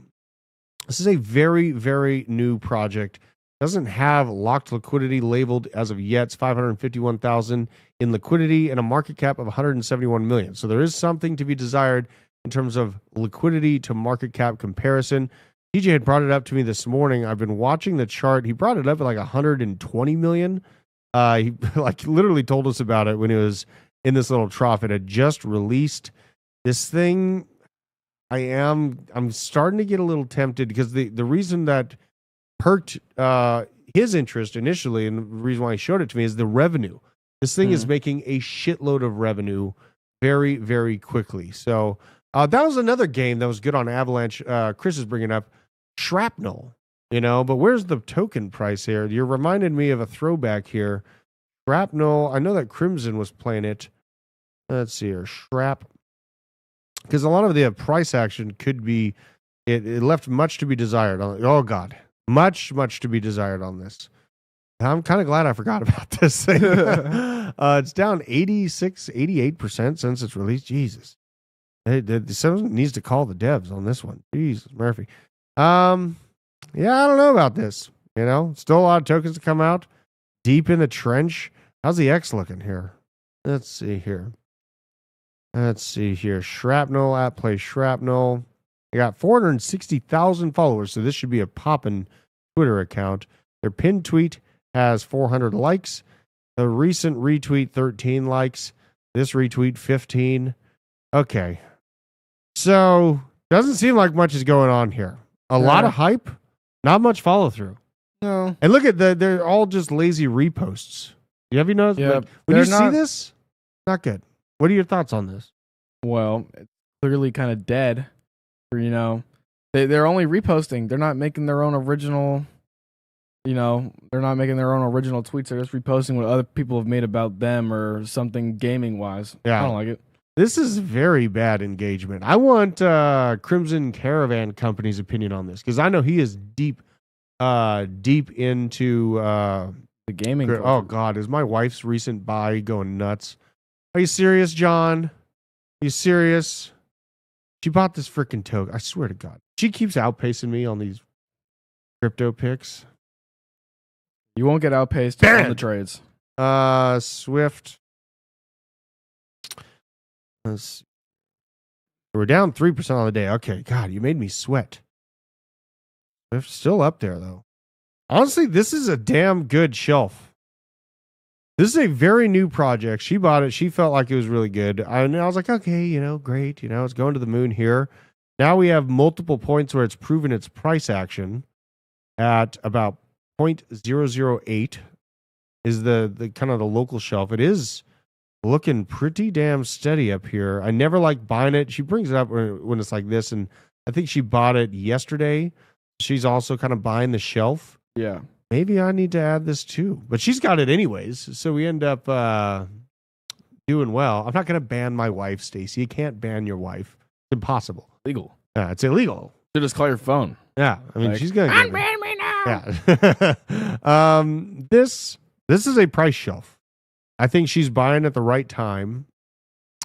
This is a very, very new project. Doesn't have locked liquidity labeled as of yet. It's 551,000 in liquidity and a market cap of 171 million. So there is something to be desired in terms of liquidity to market cap comparison. DJ had brought it up to me this morning. I've been watching the chart. He brought it up at like 120 million. He literally told us about it when it was in this little trough. It had just released this thing. I'm starting to get a little tempted because the reason that perked his interest initially and the reason why he showed it to me is the revenue. This thing is making a shitload of revenue very, very quickly. So that was another game that was good on Avalanche. Chris is bringing up Shrapnel, but where's the token price here? You're reminding me of a throwback here. Shrapnel, I know that Crimson was playing it. Let's see here. Because a lot of the price action could be, it left much to be desired. Oh, God. Much to be desired on this. I'm kind of glad I forgot about this thing. It's down 88% since its release. Jesus. Someone needs to call the devs on this one. Jesus, Murphy. Yeah, I don't know about this. Still a lot of tokens to come out. Deep in the trench. How's the X looking here? Let's see here. Shrapnel, at Play Shrapnel. They got 460,000 followers, so this should be a poppin' Twitter account. Their pinned tweet has 400 likes. The recent retweet, 13 likes. This retweet, 15. Okay. So, doesn't seem like much is going on here. A lot of hype, not much follow through. No. And look at they're all just lazy reposts. Have you noticed? Yeah, when you see this, not good. What are your thoughts on this? Well, it's clearly kind of dead. They're only reposting. They're not making their own original. They're not making their own original tweets. They're just reposting what other people have made about them or something gaming wise. Yeah, I don't like it. This is very bad engagement. I want Crimson Caravan Company's opinion on this because I know he is deep into the gaming. Oh God, is my wife's recent buy going nuts? Are you serious, John? Are you serious? She bought this freaking token. I swear to God. She keeps outpacing me on these crypto picks. You won't get outpaced on the trades. Swift. Let's see We're down 3% on the day. Okay, God, you made me sweat. They're still up there, though. Honestly, this is a damn good shelf. This is a very new project. She bought it. She felt like it was really good. I was like, okay, great. It's going to the moon here. Now we have multiple points where it's proven its price action at about 0.008 is the kind of the local shelf. It is looking pretty damn steady up here. I never like buying it. She brings it up when it's like this, and I think she bought it yesterday. She's also kind of buying the shelf. Yeah. Maybe I need to add this too. But she's got it anyways, so we end up doing well. I'm not going to ban my wife, Stacy. You can't ban your wife. It's impossible. Legal. Yeah, it's illegal. You just call your phone. Yeah, I mean, Like, she's going to unban me now. Yeah. This is a price shelf. I think she's buying at the right time.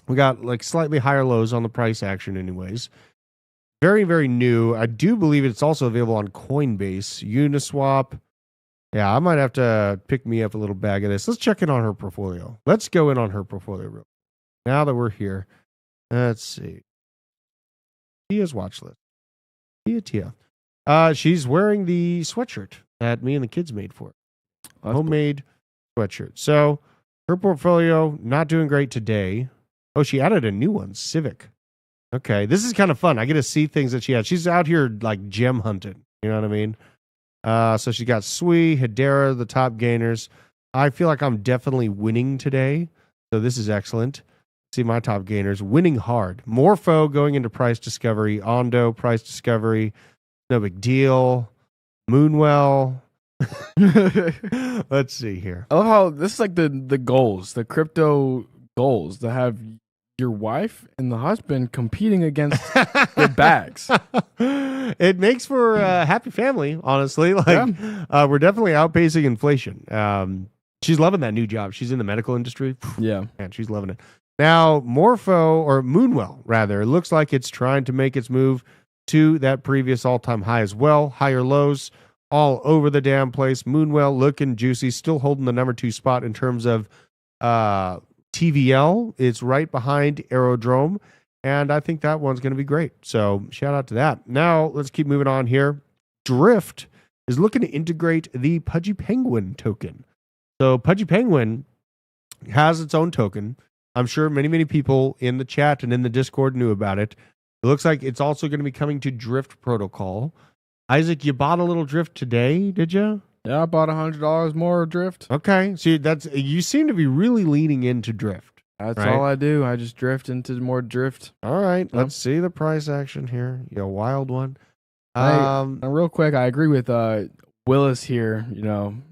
We got like slightly higher lows on the price action anyways. Very, very new. I do believe it's also available on Coinbase, Uniswap. Yeah, I might have to pick me up a little bag of this. Let's check in on her portfolio. Let's go in on her portfolio real quick. Now that we're here. Let's see. Tia's watch list. Tia. She's wearing the sweatshirt that me and the kids made for her. Homemade sweatshirt. So her portfolio, not doing great today. Oh, she added a new one, Civic. Okay, this is kind of fun. I get to see things that she had. She's out here like gem hunting. You know what I mean? So she got Sui, Hedera, the top gainers. I feel like I'm definitely winning today. So this is excellent. See my top gainers winning hard. Morpho going into price discovery. Ondo, price discovery. No big deal. Moonwell. Let's see here. I love how this is like the goals, the crypto goals to have your wife and the husband competing against their bags. It makes for a happy family, honestly. We're definitely outpacing inflation. She's loving that new job. She's in the medical industry. Yeah. Man, she's loving it. Now, Morpho, or Moonwell, rather, it looks like it's trying to make its move to that previous all-time high as well. Higher lows all over the damn place. Moonwell looking juicy, still holding the number 2 spot in terms of TVL. It's right behind Aerodrome, and I think that one's going to be great. So shout out to that. Now let's keep moving on here. Drift is looking to integrate the Pudgy Penguin token. So Pudgy Penguin has its own token. I'm sure many people in the chat and in the Discord knew about it. It looks like it's also going to be coming to Drift Protocol. Isaac, you bought a little Drift today, did you? Yeah, I bought $100 more Drift. Okay, so you seem to be really leaning into Drift. That's right? all I do. I just drift into more Drift. All right, let's see the price action here. You wild one. And real quick, I agree with Willis here. Can't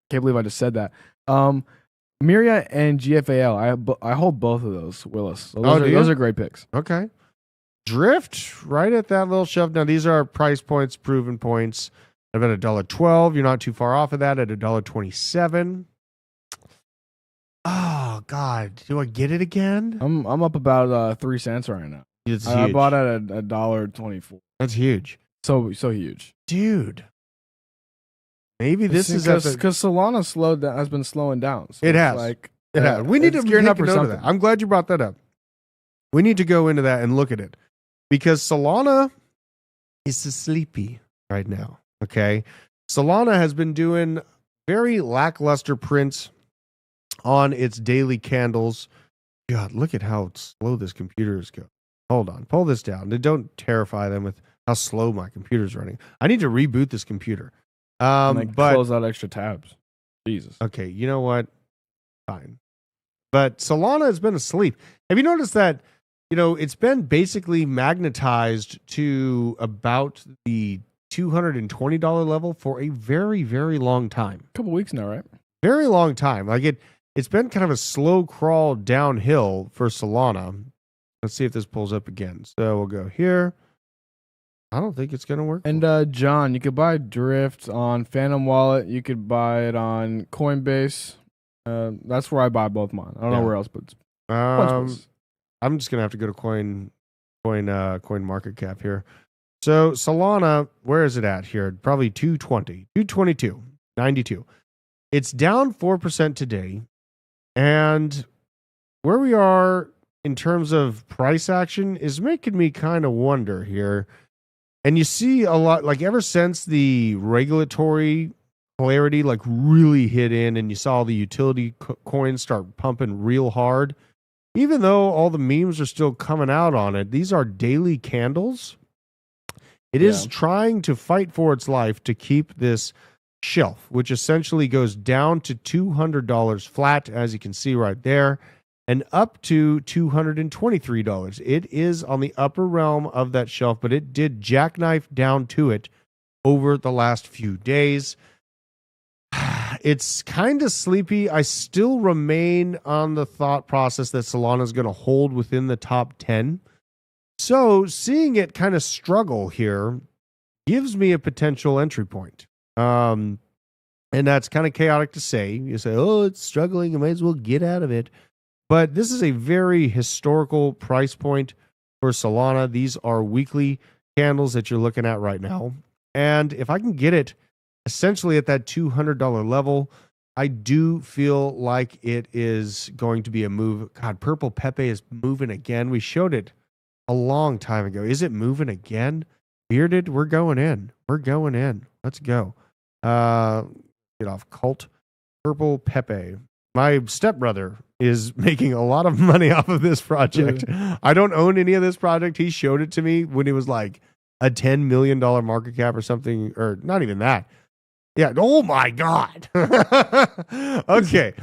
believe I just said that. Miria and GFAL. I hold both of those, Willis. So those are great picks. Okay. Drift right at that little shelf. Now these are price points, proven points. I've at $1.12. You're not too far off of that at $1.27. Oh God, do I get it again? I'm up about 3 cents right now. It's I huge. bought it at $1.24. That's huge, So huge, dude. Maybe this is because Solana has been slowing down. So it has. It has. We need to gearing up take for a note of something. that. I'm glad you brought that up. We need to go into that and look at it because Solana is sleepy right now. Okay, Solana has been doing very lackluster prints on its daily candles. God, look at how slow this computer is going. Hold on, pull this down. Don't terrify them with how slow my computer's running. I need to reboot this computer. But close out extra tabs. Jesus. Okay, you know what? Fine. But Solana has been asleep. Have you noticed that? It's been basically magnetized to about the $220 level for a very, very long time. A couple weeks now, right? Very long time. Like it's been kind of a slow crawl downhill for Solana. Let's see if this pulls up again. So we'll go here. I don't think it's going to work. And John, you could buy Drift on Phantom Wallet. You could buy it on Coinbase. That's where I buy both mine. I don't know where else, but I'm just going to have to go to Coin Market Cap here. So Solana, where is it at here? Probably 220, 222, 92. It's down 4% today. And where we are in terms of price action is making me kind of wonder here. And you see a lot, like ever since the regulatory clarity like really hit in and you saw the utility coins start pumping real hard, even though all the memes are still coming out on it, these are daily candles. It is trying to fight for its life to keep this shelf, which essentially goes down to $200 flat, as you can see right there, and up to $223. It is on the upper realm of that shelf, but it did jackknife down to it over the last few days. It's kind of sleepy. I still remain on the thought process that Solana is going to hold within the top 10. So seeing it kind of struggle here gives me a potential entry point. And that's kind of chaotic to say. You say, oh, it's struggling. You might as well get out of it. But this is a very historical price point for Solana. These are weekly candles that you're looking at right now. And if I can get it essentially at that $200 level, I do feel like it is going to be a move. God, Purple Pepe is moving again. We showed it a long time ago. Is it moving again? Bearded, we're going in. We're going in. Let's go. Get off cult. Purple Pepe. My stepbrother is making a lot of money off of this project. I don't own any of this project. He showed it to me when it was like a $10 million market cap or something, or not even that. Yeah. Oh my God. Okay.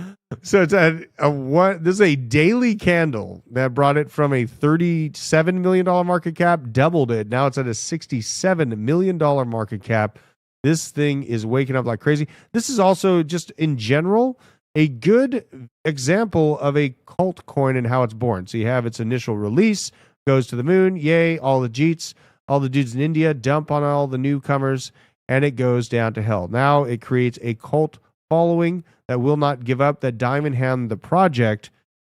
So it's this is a daily candle that brought it from a $37 million market cap, doubled it. Now it's at a $67 million market cap. This thing is waking up like crazy. This is also just in general a good example of a cult coin and how it's born. So you have its initial release, goes to the moon, yay, all the dudes in India dump on all the newcomers, and it goes down to hell. Now it creates a cult following that will not give up, that diamond hand the project.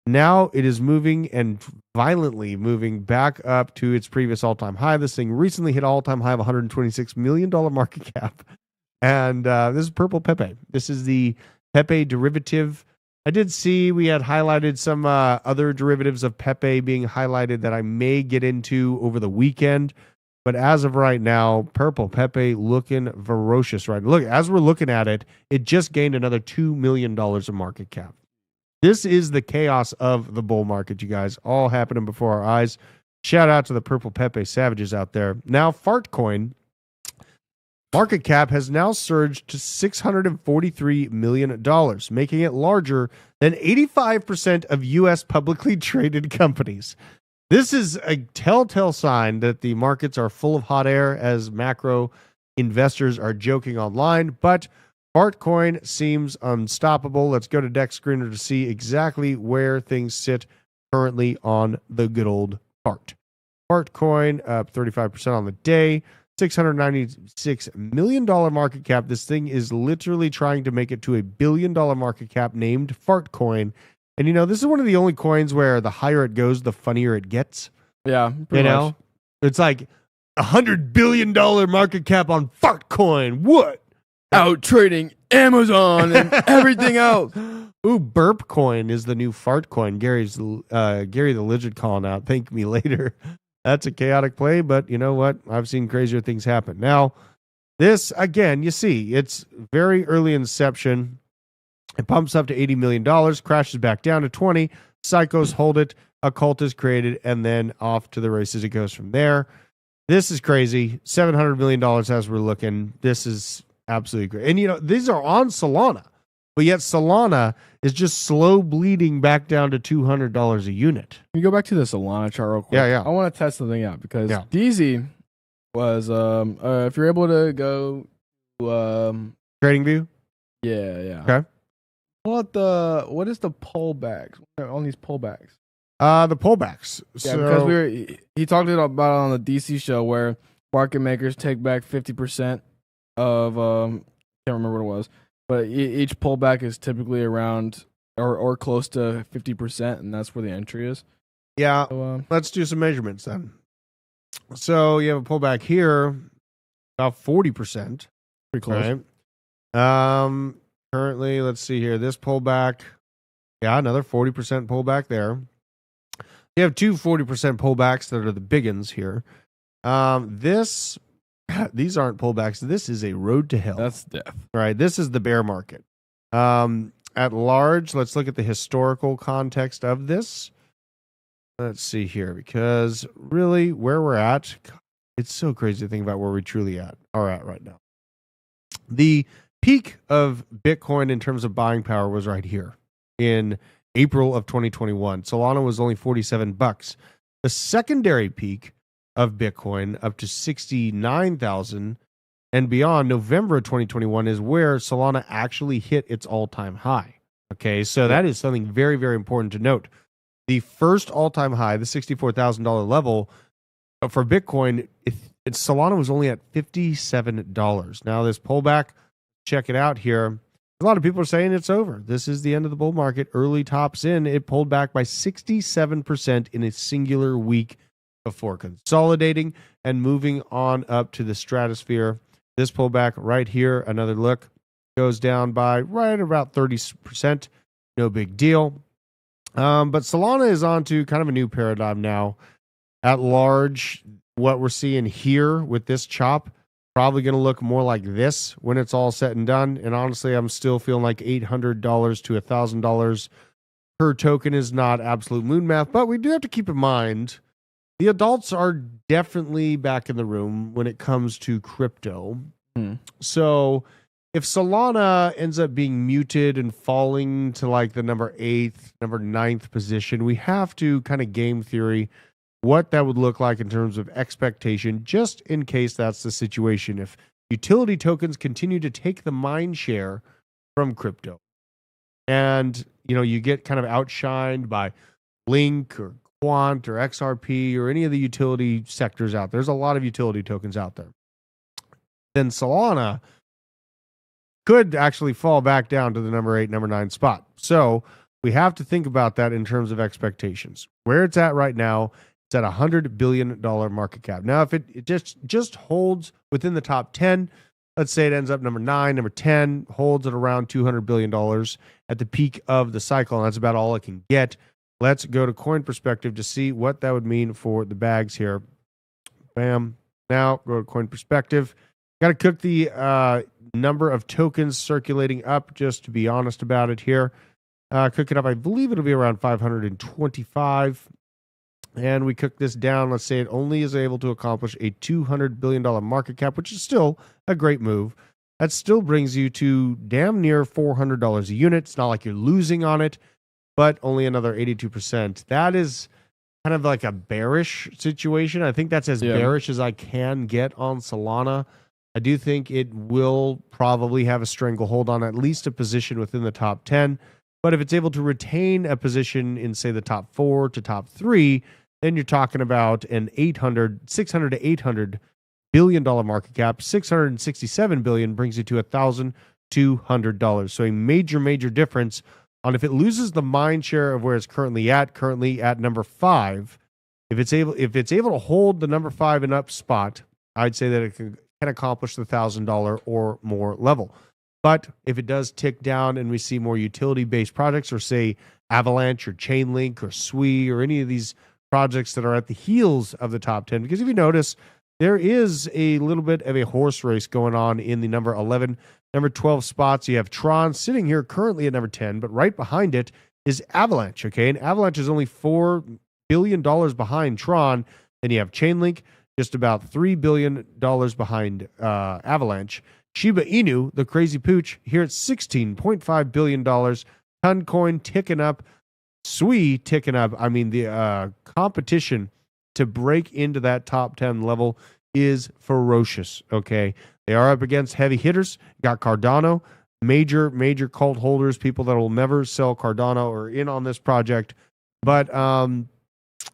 Now it is moving and violently moving back up to its previous all-time high. This thing recently hit all-time high of $126 million market cap. And this is Purple Pepe. This is the Pepe derivative. I did see we had highlighted some other derivatives of Pepe being highlighted that I may get into over the weekend. But as of right now, Purple Pepe looking ferocious right now. Look, as we're looking at it, it just gained another $2 million of market cap. This is the chaos of the bull market, you guys, all happening before our eyes. Shout out to the Purple Pepe savages out there. Now, Fartcoin market cap has now surged to $643 million, making it larger than 85% of U.S. publicly traded companies. This is a telltale sign that the markets are full of hot air, as macro investors are joking online, but Fartcoin seems unstoppable. Let's go to Dex Screener to see exactly where things sit currently on the good old Fart. Fartcoin up 35% on the day. $696 million market cap. This thing is literally trying to make it to $1 billion market cap, named Fartcoin. And, you know, this is one of the only coins where the higher it goes, the funnier it gets. Yeah. You know, much. It's like $100 billion market cap on Fartcoin. What? Out trading Amazon and everything else. Ooh, Burp Coin is the new fart coin. Gary the Lizard calling out. Thank me later. That's a chaotic play, but you know what? I've seen crazier things happen. Now, this, again, you see, it's very early inception. It pumps up to $80 million, crashes back down to 20. Psychos hold it. A cult is created, and then off to the races it goes from there. This is crazy. $700 million as we're looking. This is absolutely great. And, you know, these are on Solana, but yet Solana is just slow bleeding back down to $200 a unit. Can you go back to the Solana chart real quick? Yeah. I want to test something out because DZ was, if you're able to go to, Trading View? Yeah. Okay. What is the pullbacks on these pullbacks? The pullbacks. Yeah, because he talked about it on the DC show where market makers take back 50% of can't remember what it was, but each pullback is typically around or close to 50%, and that's where the entry is. Yeah. So, let's do some measurements then. So you have a pullback here, about 40%. pretty close. Right. Currently, let's see here. This pullback, another 40% pullback there. You have two 40% pullbacks that are the big ones here. These aren't pullbacks. This is a road to hell. That's death. Right. This is the bear market. At large, let's look at the historical context of this. Let's see here, because really where we're at, it's so crazy to think about where we truly are at right now. The peak of Bitcoin in terms of buying power was right here in April of 2021. Solana was only $47. The secondary peak of Bitcoin up to 69,000 and beyond November of 2021 is where Solana actually hit its all-time high. Okay, so that is something very, very important to note. The first all-time high, the $64,000 level for Bitcoin, Solana was only at $57. Now this pullback, check it out here. A lot of people are saying it's over. This is the end of the bull market. Early tops in. It pulled back by 67% in a singular week before consolidating and moving on up to the stratosphere. This pullback right here, another look, goes down by right about 30%. No big deal. But Solana is on to kind of a new paradigm now. At large, what we're seeing here with this chop, probably going to look more like this when it's all said and done. And honestly, I'm still feeling like $800 to $1,000 per token is not absolute moon math. But we do have to keep in mind the adults are definitely back in the room when it comes to crypto. So if Solana ends up being muted and falling to like the number 8th, number 9th position, we have to kind of game theory what that would look like in terms of expectation, just in case that's the situation. If utility tokens continue to take the mind share from crypto and, you know, you get kind of outshined by Link or Quant or XRP or any of the utility sectors out there. There's a lot of utility tokens out there. Then Solana could actually fall back down to the number 8, number 9 spot. So we have to think about that in terms of expectations. Where it's at right now, it's at $100 billion market cap. Now, if it just holds within the top 10, let's say it ends up number 9, number 10, holds at around $200 billion at the peak of the cycle, and that's about all it can get. Let's go to Coin Perspective to see what that would mean for the bags here. Bam. Now, go to Coin Perspective. Got to cook the number of tokens circulating up, just to be honest about it here. Cook it up. I believe it'll be around 525. And we cook this down. Let's say it only is able to accomplish a $200 billion market cap, which is still a great move. That still brings you to damn near $400 a unit. It's not like you're losing on it, but only another 82%. That is kind of like a bearish situation. I think that's as bearish as I can get on Solana. I do think it will probably have a stranglehold on at least a position within the top 10. But if it's able to retain a position in, say, the top 4 to top 3, then you're talking about an $600 to $800 billion market cap. $667 billion brings you to $1,200. So a major difference on if it loses the mind share of where it's currently at number 5. If it's able to hold the number 5 and up spot, I'd say that it can accomplish the $1,000 or more level. But if it does tick down and we see more utility-based projects, or say Avalanche or Chainlink or Sui or any of these projects that are at the heels of the top 10, because if you notice, there is a little bit of a horse race going on in the number 11, number 12 spots. You have Tron sitting here currently at number 10, but right behind it is Avalanche, okay? And Avalanche is only $4 billion behind Tron. Then you have Chainlink, just about $3 billion behind Avalanche. Shiba Inu, the crazy pooch, here at $16.5 billion. Toncoin ticking up. Sui ticking up. I mean, the competition to break into that top 10 level is ferocious, okay? They are up against heavy hitters. Got Cardano, major cult holders, people that will never sell Cardano or in on this project. But,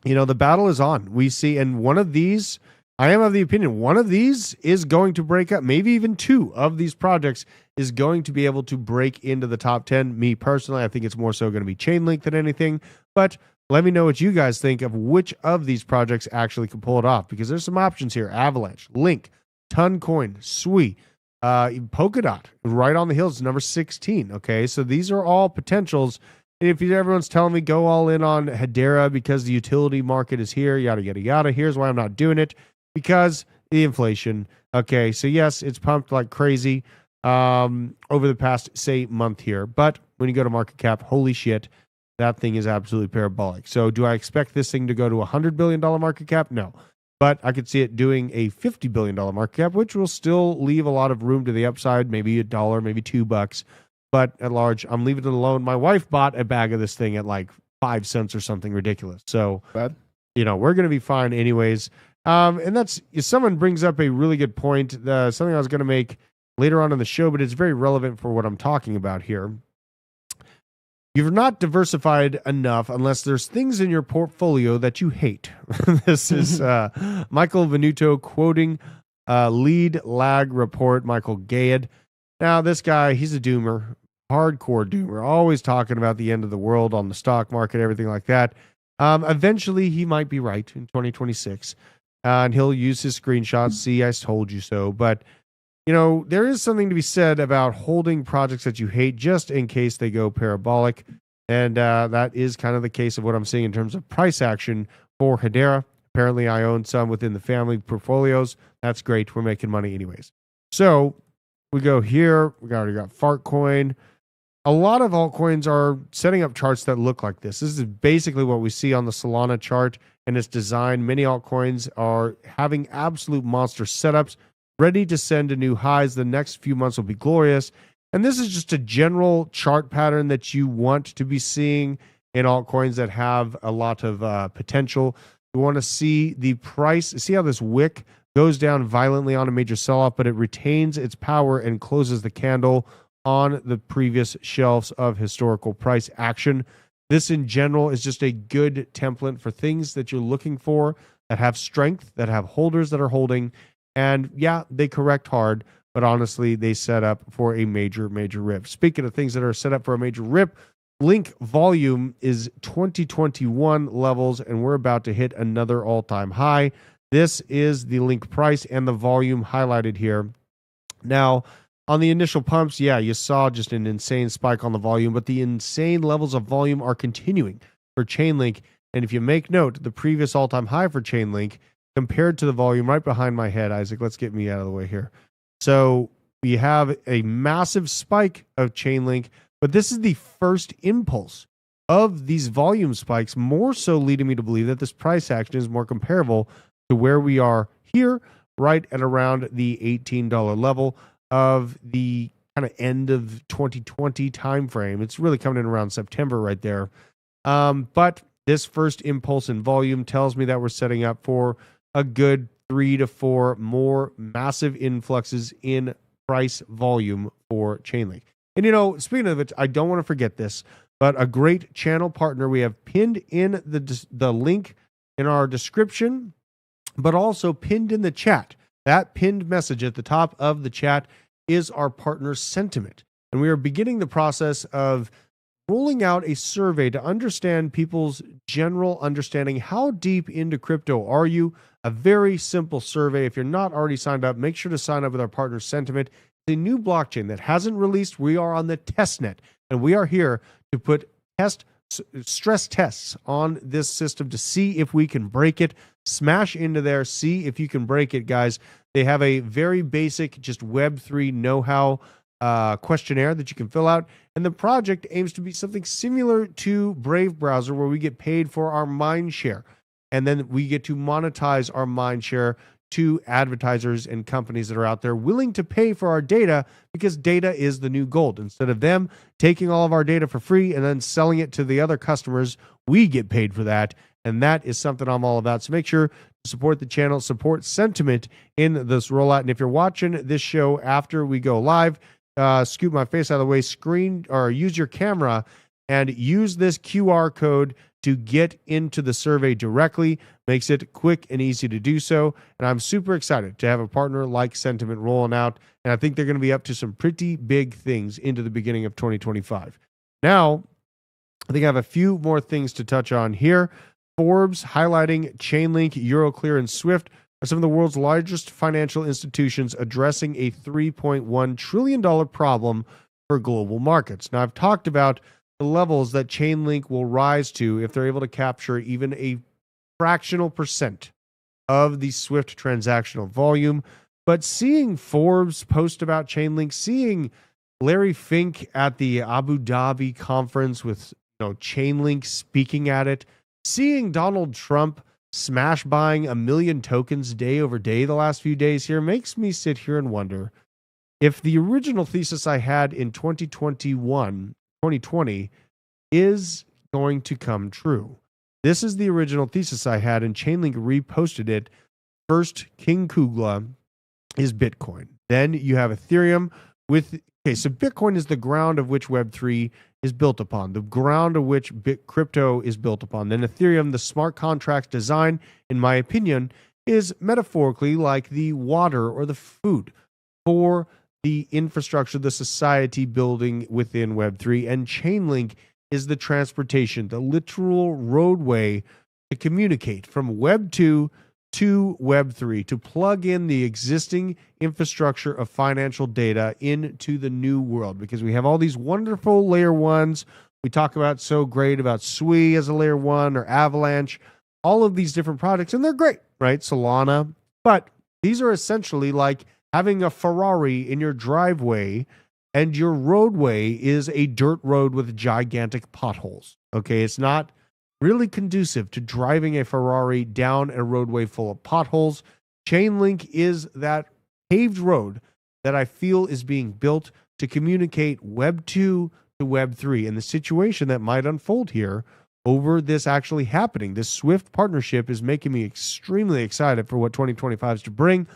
you know, the battle is on. We see, and one of these, I am of the opinion, one of these is going to break up. Maybe even 2 of these projects is going to be able to break into the top 10. Me personally, I think it's more so going to be Chainlink than anything. But let me know what you guys think of which of these projects actually can pull it off, because there's some options here. Avalanche, Link, Toncoin, Sui, Polkadot, right on the heels, number 16. Okay, so these are all potentials. And if everyone's telling me go all in on Hedera because the utility market is here, yada, yada, yada, here's why I'm not doing it. Because the inflation. Okay, so yes, it's pumped like crazy over the past, say, month here. But when you go to market cap, holy shit, that thing is absolutely parabolic. So do I expect this thing to go to a $100 billion market cap? No. But I could see it doing a $50 billion market cap, which will still leave a lot of room to the upside, maybe $1, maybe $2. But at large, I'm leaving it alone. My wife bought a bag of this thing at like 5 cents or something ridiculous. So, we're going to be fine anyways. And that's, if someone brings up a really good point, something I was going to make later on in the show, but it's very relevant for what I'm talking about here. You're not diversified enough unless there's things in your portfolio that you hate. This is Michael Venuto quoting lead lag report, Michael Gayed. Now, this guy, he's a doomer, hardcore doomer, always talking about the end of the world on the stock market, everything like that. Eventually, he might be right in 2026, and he'll use his screenshots. See, I told you so. But there is something to be said about holding projects that you hate just in case they go parabolic. And that is kind of the case of what I'm seeing in terms of price action for Hedera. Apparently, I own some within the family portfolios. That's great. We're making money anyways. So we go here. We already got Altcoin. A lot of altcoins are setting up charts that look like this. This is basically what we see on the Solana chart and its design. Many altcoins are having absolute monster setups, ready to send to new highs. The next few months will be glorious. And this is just a general chart pattern that you want to be seeing in altcoins that have a lot of potential. You want to see the price, see how this wick goes down violently on a major sell-off, but it retains its power and closes the candle on the previous shelves of historical price action. This in general is just a good template for things that you're looking for that have strength, that have holders that are holding. And yeah, they correct hard, but honestly, they set up for a major, major rip. Speaking of things that are set up for a major rip, Link volume is 2021 levels, and we're about to hit another all-time high. This is the Link price and the volume highlighted here. Now, on the initial pumps, yeah, you saw just an insane spike on the volume, but the insane levels of volume are continuing for Chainlink. And if you make note, the previous all-time high for Chainlink compared to the volume right behind my head, Isaac, let's get me out of the way here. So we have a massive spike of Chainlink, but this is the first impulse of these volume spikes, more so leading me to believe that this price action is more comparable to where we are here, right at around the $18 level of the kind of end of 2020 timeframe. It's really coming in around September right there. But this first impulse in volume tells me that we're setting up for a good 3 to 4 more massive influxes in price volume for Chainlink. And speaking of it, I don't want to forget this, but a great channel partner we have pinned in the link in our description, but also pinned in the chat. That pinned message at the top of the chat is our partner Sentiment. And we are beginning the process of rolling out a survey to understand people's general understanding. How deep into crypto are you? A very simple survey. If you're not already signed up, make sure to sign up with our partner Sentiment. It's a new blockchain that hasn't released. We are on the test net, and we are here to put stress tests on this system to see if we can break it. Smash into there, see if you can break it, guys. They have a very basic, just Web3 know-how questionnaire that you can fill out. And the project aims to be something similar to Brave Browser, where we get paid for our mind share. And then we get to monetize our mind share to advertisers and companies that are out there willing to pay for our data, because data is the new gold. Instead of them taking all of our data for free and then selling it to the other customers, we get paid for that. And that is something I'm all about. So make sure to support the channel, support Sentiment in this rollout. And if you're watching this show after we go live, scoop my face out of the way, use your camera and use this QR code to get into the survey directly. Makes it quick and easy to do so. And I'm super excited to have a partner like Sentiment rolling out. And I think they're going to be up to some pretty big things into the beginning of 2025. Now, I think I have a few more things to touch on here. Forbes highlighting Chainlink, Euroclear, and Swift are some of the world's largest financial institutions addressing a $3.1 trillion problem for global markets. Now, I've talked about the levels that Chainlink will rise to if they're able to capture even a fractional percent of the Swift transactional volume. But seeing Forbes post about Chainlink, seeing Larry Fink at the Abu Dhabi conference with Chainlink speaking at it, seeing Donald Trump smash buying 1 million tokens day over day the last few days here makes me sit here and wonder if the original thesis I had in 2020 is going to come true. This is the original thesis I had, and Chainlink reposted it. First, King Kugla is Bitcoin. Then you have Ethereum so Bitcoin is the ground of which Web3 is built upon, the ground of which crypto is built upon. Then Ethereum, the smart contracts design, in my opinion, is metaphorically like the water or the food for the infrastructure, the society building within Web3. And Chainlink is the transportation, the literal roadway to communicate from Web 2 to Web 3, to plug in the existing infrastructure of financial data into the new world. Because we have all these wonderful layer ones. We talk about so great about Sui as a layer one, or Avalanche, all of these different products, and they're great, right? Solana. But these are essentially like having a Ferrari in your driveway, and your roadway is a dirt road with gigantic potholes. Okay, it's not really conducive to driving a Ferrari down a roadway full of potholes. Chainlink is that paved road that I feel is being built to communicate Web 2 to Web 3. And the situation that might unfold here over this actually happening, this Swift partnership, is making me extremely excited for what 2025 is to bring.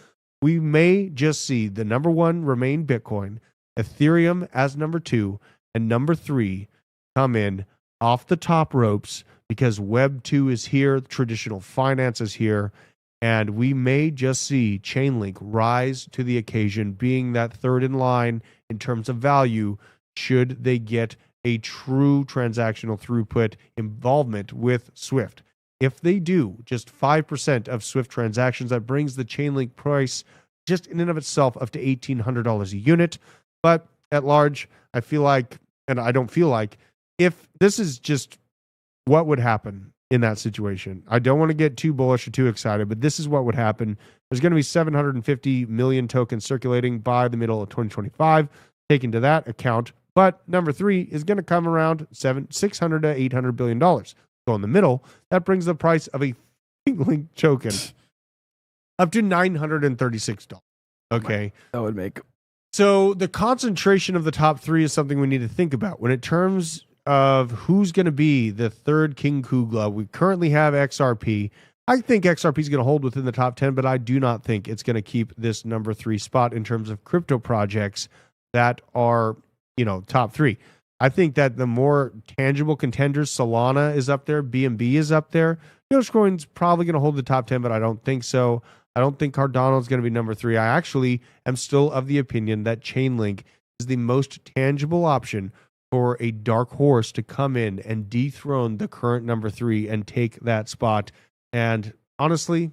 We may just see the number one remain Bitcoin, Ethereum as number 2, and number 3 come in off the top ropes, because Web 2 is here, traditional finance is here, and we may just see Chainlink rise to the occasion, being that third in line in terms of value, should they get a true transactional throughput involvement with Swift. If they do just 5% of Swift transactions, that brings the Chainlink price just in and of itself up to $1,800 a unit. But at large, I feel like, and I don't feel like, if this is just what would happen in that situation. I don't want to get too bullish or too excited, but this is what would happen. There's going to be 750 million tokens circulating by the middle of 2025, taken to that account. But number 3 is going to come around $600 to $800 billion. So in the middle, that brings the price of a Chainlink token up to $936. Okay. That would make. So the concentration of the top 3 is something we need to think about. When it terms of who's going to be the third King Kugla, we currently have XRP. I think XRP is going to hold within the top 10, but I do not think it's going to keep this number 3 spot in terms of crypto projects that are, top 3. I think that the more tangible contenders, Solana is up there, BNB is up there. Dogecoin's probably going to hold the top 10, but I don't think so. I don't think Cardano is going to be number 3. I actually am still of the opinion that Chainlink is the most tangible option for a dark horse to come in and dethrone the current number 3 and take that spot. And honestly,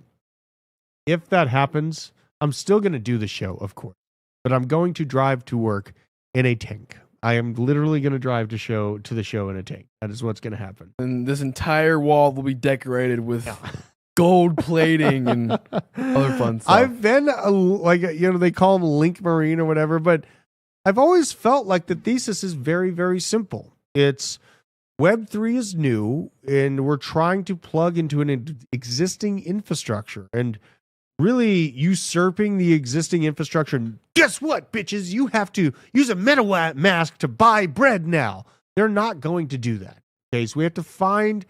if that happens, I'm still going to do the show, of course, but I'm going to drive to work in a tank. I am literally going to drive to the show in a tank. That is what's going to happen. And this entire wall will be decorated with gold plating and other fun stuff. I've been they call them Link Marine or whatever, but I've always felt like the thesis is very, very simple. It's Web3 is new, and we're trying to plug into an existing infrastructure and really usurping the existing infrastructure. And guess what, bitches? You have to use a MetaMask to buy bread now. They're not going to do that. Okay, so we have to find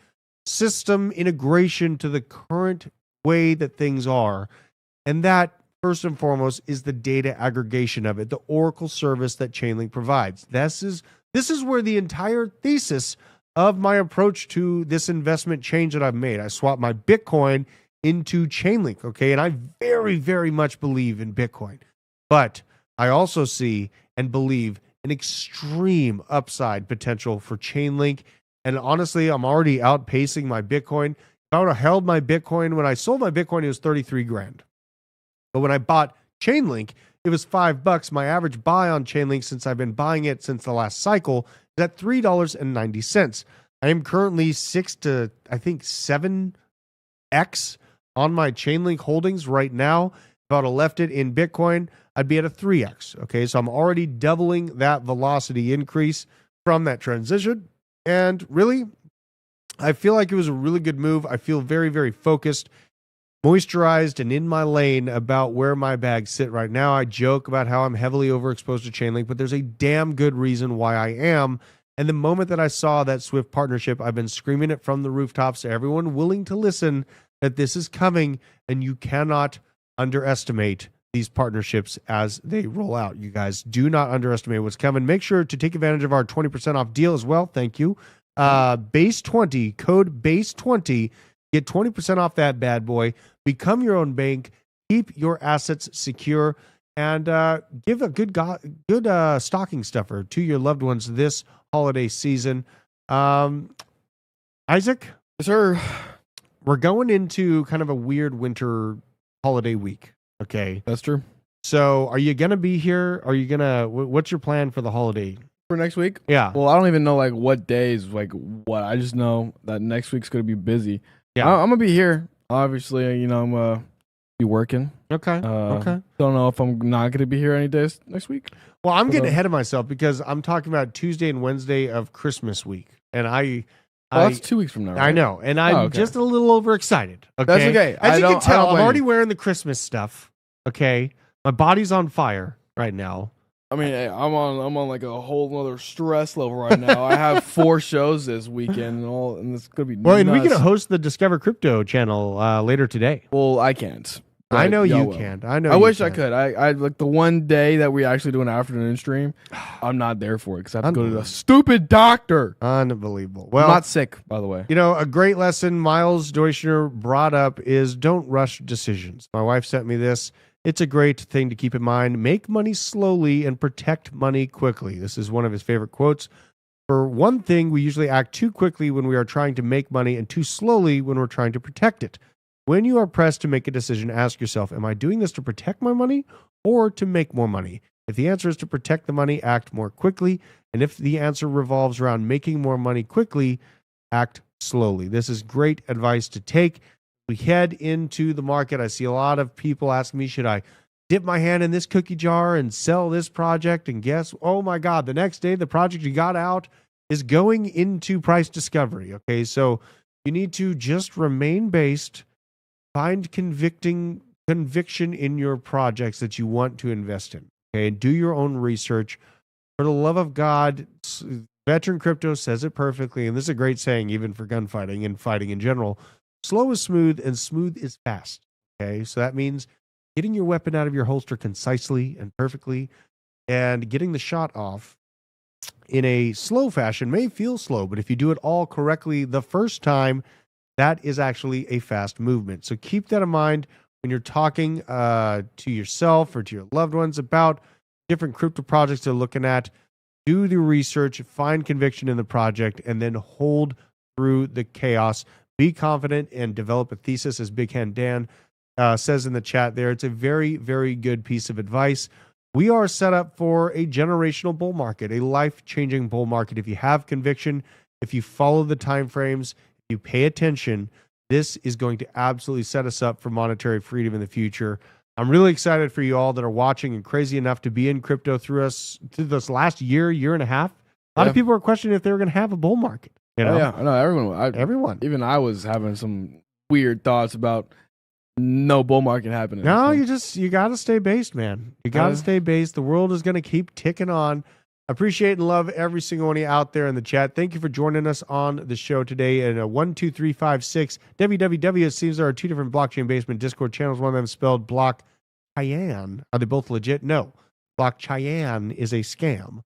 system integration to the current way that things are. And that, first and foremost, is the data aggregation of it, the Oracle service that Chainlink provides. This is where the entire thesis of my approach to this investment change that I've made. I swapped my Bitcoin into Chainlink, okay? And I very, very much believe in Bitcoin. But I also see and believe an extreme upside potential for Chainlink. And honestly, I'm already outpacing my Bitcoin. If I would have held my Bitcoin, when I sold my Bitcoin, it was 33 grand. But when I bought Chainlink, it was $5. My average buy on Chainlink, since I've been buying it since the last cycle, is at $3.90. I am currently 6 to, I think, 7x on my Chainlink holdings right now. If I would have left it in Bitcoin, I'd be at a 3x. Okay, so I'm already doubling that velocity increase from that transition. And really, I feel like it was a really good move. I feel very, very focused, moisturized, and in my lane about where my bags sit right now. I joke about how I'm heavily overexposed to Chainlink, but there's a damn good reason why I am. And the moment that I saw that Swift partnership, I've been screaming it from the rooftops to everyone willing to listen that this is coming, and you cannot underestimate these partnerships as they roll out. You guys do not underestimate what's coming. Make sure to take advantage of our 20% off deal as well. Thank you. Base 20, code base 20, get 20% off that bad boy. Become your own bank. Keep your assets secure, and give a good stocking stuffer to your loved ones this holiday season. Isaac? Yes, sir. We're going into kind of a weird winter holiday week. Okay. That's true. So are you going to be here? Are you going to, what's your plan for the holiday? For next week? Yeah. Well, I don't even know like what days, like what. I just know that next week's going to be busy. Yeah. I'm going to be here. Obviously, you know, I'm going to be working. Okay. Okay. Don't know if I'm not going to be here any days next week. Well, I'm getting ahead of myself because I'm talking about Tuesday and Wednesday of Christmas week. And that's 2 weeks from now, right? I know. And I'm just a little overexcited. Okay. That's okay. As you can tell, I'm already wearing the Christmas stuff. Okay. My body's on fire right now. I mean, hey, I'm on like a whole other stress level right now. I have 4 shows this weekend and it's gonna be well, and nuts. we're gonna host the Discover Crypto channel later today. Well, I can't. I know you can't. I wish I could. I like the one day that we actually do an afternoon stream. I'm not there for it because I have to go to the stupid doctor. Unbelievable. Well, I'm not sick, by the way. You know, a great lesson Miles Deutschner brought up is don't rush decisions. My wife sent me this. It's a great thing to keep in mind. Make money slowly and protect money quickly. This is one of his favorite quotes. For one thing, we usually act too quickly when we are trying to make money and too slowly when we're trying to protect it. When you are pressed to make a decision, ask yourself, am I doing this to protect my money or to make more money? If the answer is to protect the money, act more quickly. And if the answer revolves around making more money quickly, act slowly. This is great advice to take. We head into the market. I see a lot of people asking me, should I dip my hand in this cookie jar and sell this project? And guess, oh my God, the next day the project you got out is going into price discovery. Okay, so you need to just remain based. Find conviction in your projects that you want to invest in. Okay, do your own research. For the love of God, Veteran Crypto says it perfectly, and this is a great saying even for gunfighting and fighting in general. Slow is smooth, and smooth is fast. Okay, so that means getting your weapon out of your holster concisely and perfectly, and getting the shot off in a slow fashion may feel slow, but if you do it all correctly the first time, that is actually a fast movement. So keep that in mind when you're talking to yourself or to your loved ones about different crypto projects they're looking at. Do the research, find conviction in the project, and then hold through the chaos. Be confident and develop a thesis, as Big Hand Dan says in the chat there. It's a very, very good piece of advice. We are set up for a generational bull market, a life-changing bull market. If you have conviction, if you follow the time frames, you pay attention, this is going to absolutely set us up for monetary freedom in the future. I'm really excited for you all that are watching and crazy enough to be in crypto through this last year and a half. A lot of people are questioning if they were going to have a bull market. You know? Yeah, I know everyone. Even I was having some weird thoughts about no bull market happening. No, you got to stay based, man. You got to stay based. The world is going to keep ticking on. Appreciate and love every single one of you out there in the chat. Thank you for joining us on the show today. And 12356 www. It seems there are 2 different blockchain basement Discord channels. One of them spelled Block Cheyenne. Are they both legit? No. Block Cheyenne is a scam.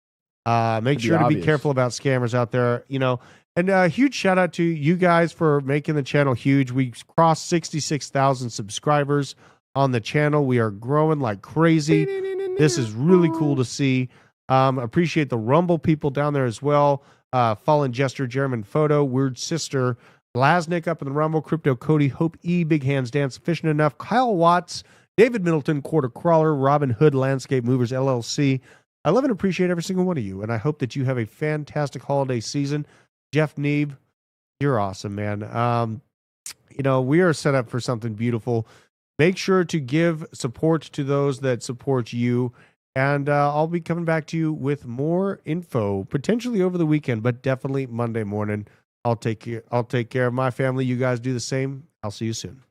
Make sure to be careful about scammers out there. You know, and a huge shout out to you guys for making the channel huge. We crossed 66,000 subscribers on the channel. We are growing like crazy. This is really cool to see. Appreciate the Rumble people down there as well. Fallen Jester, German Photo, Weird Sister, Lasnik up in the Rumble, Crypto Cody, Hope E, Big Hands Dance, Efficient Enough, Kyle Watts, David Middleton, Quarter Crawler, Robin Hood, Landscape Movers LLC, I love and appreciate every single one of you, and I hope that you have a fantastic holiday season. Jeff Neeb, you're awesome, man. We are set up for something beautiful. Make sure to give support to those that support you. And I'll be coming back to you with more info, potentially over the weekend, but definitely Monday morning. I'll take care of my family. You guys do the same. I'll see you soon.